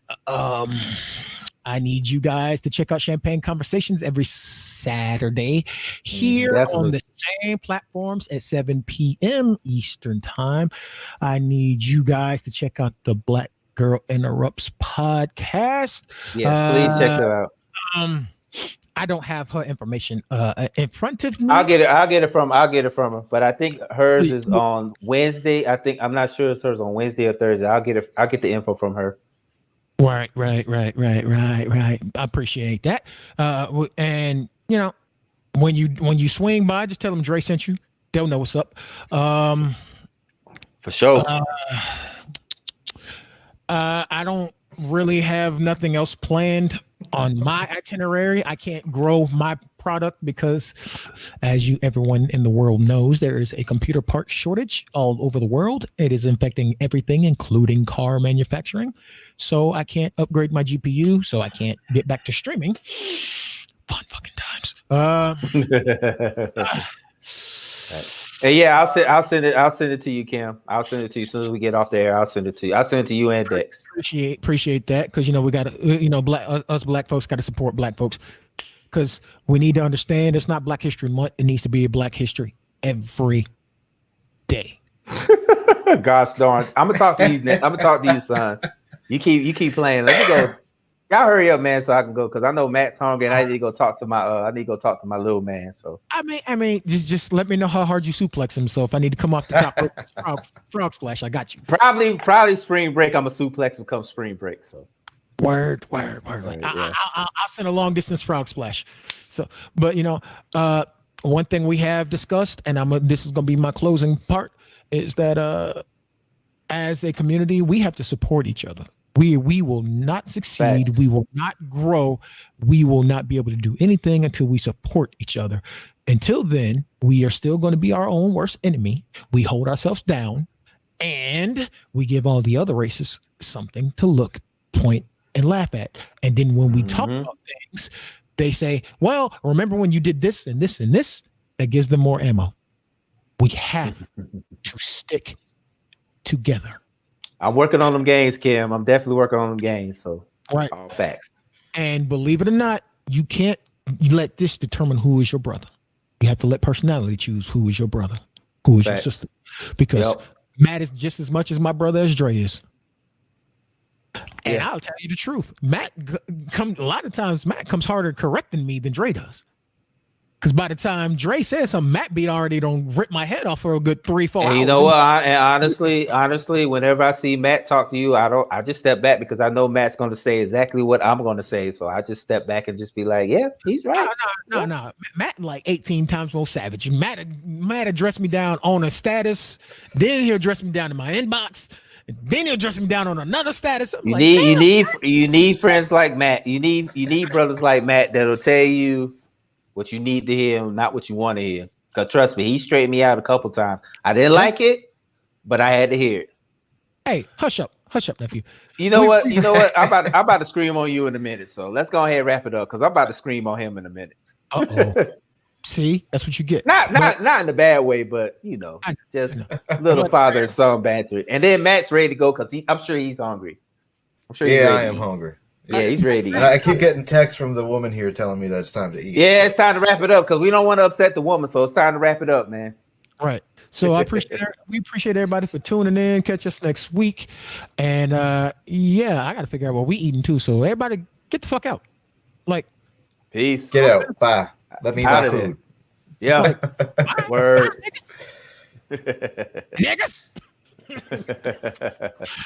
I need you guys to check out Champagne Conversations every Saturday here on the same platforms at 7 p.m. Eastern time. I need you guys to check out the Black Girl Interrupts podcast. Yes, please check that out. I don't have her information in front of me. I'll get it from her. But I think hers is on Wednesday. I'm not sure if hers on Wednesday or Thursday. I'll get the info from her. Right. I appreciate that. And you know, when you swing by, just tell them Dre sent you. They'll know what's up. For sure. I don't really have nothing else planned on my itinerary. I can't grow my product because, as everyone in the world knows, there is a computer part shortage all over the world. It is infecting everything, including car manufacturing. So I can't upgrade my GPU. So I can't get back to streaming. Fun fucking times. And yeah, I'll send it to you, Kim. I'll send it to you as soon as we get off the air. I'll send it to you. I'll send it to you and Dex. Appreciate that, because we got to us black folks got to support black folks, because we need to understand it's not Black History Month. It needs to be a Black History every day. Gosh darn! I'm gonna talk to you. I'm gonna talk to you, son. You keep playing. Let me go. Y'all hurry up, man, so I can go, because I know Matt's hungry and I need to go talk to my little man. So I mean, just let me know how hard you suplex him. So if I need to come off the top rope, frog splash, I got you. probably spring break. I'm a suplex come spring break. So Word. yeah. I'll send a long distance frog splash. So, but one thing we have discussed, and this is gonna be my closing part, is that as a community, we have to support each other. We will not succeed. Facts. We will not grow. We will not be able to do anything until we support each other. Until then, we are still going to be our own worst enemy. We hold ourselves down, and we give all the other races something to look, point, and laugh at. And then when we talk about things, they say, well, remember when you did this and this and this? That gives them more ammo. We have to stick together. I'm working on them games, Kim. I'm definitely working on them games. So Right. all facts. And believe it or not, you can't let this determine who is your brother. You have to let personality choose who is your brother, who is your Facts. sister. Because Matt is just as much as my brother as Dre is. And Yeah. I'll tell you the truth. A lot of times Matt comes harder correcting me than Dre does. Because by the time Dre says something, Matt beat already don't rip my head off for a good 3-4 hours. And you know what? Honestly, whenever I see Matt talk to you, I just step back because I know Matt's going to say exactly what I'm going to say. So I just step back and just be like, yeah, he's right. No. Matt like 18 times more savage. Matt addressed me down on a status, then he'll address me down in my inbox, and then he'll address me down on another status. I'm like, You need friends like Matt. You need brothers like Matt that'll tell you what you need to hear, not what you want to hear. Because trust me, he straightened me out a couple times. I didn't like it, but I had to hear it. Hey, hush up, nephew. You know what? I'm about to scream on you in a minute. So let's go ahead and wrap it up because I'm about to scream on him in a minute. Uh-oh. See, that's what you get. Not in a bad way, but just little father and son banter. And then Matt's ready to go because I'm sure he's hungry. I'm sure. Yeah, I am hungry. Yeah, he's ready. And I keep getting texts from the woman here telling me that it's time to eat. Yeah, it's time to wrap it up because we don't want to upset the woman. So it's time to wrap it up, man. Right. So we appreciate everybody for tuning in. Catch us next week. And I got to figure out what we eating too. So everybody get the fuck out. Like, Peace. Get out. Bye. Let me eat Out my of there. food. Yeah. Word. niggas.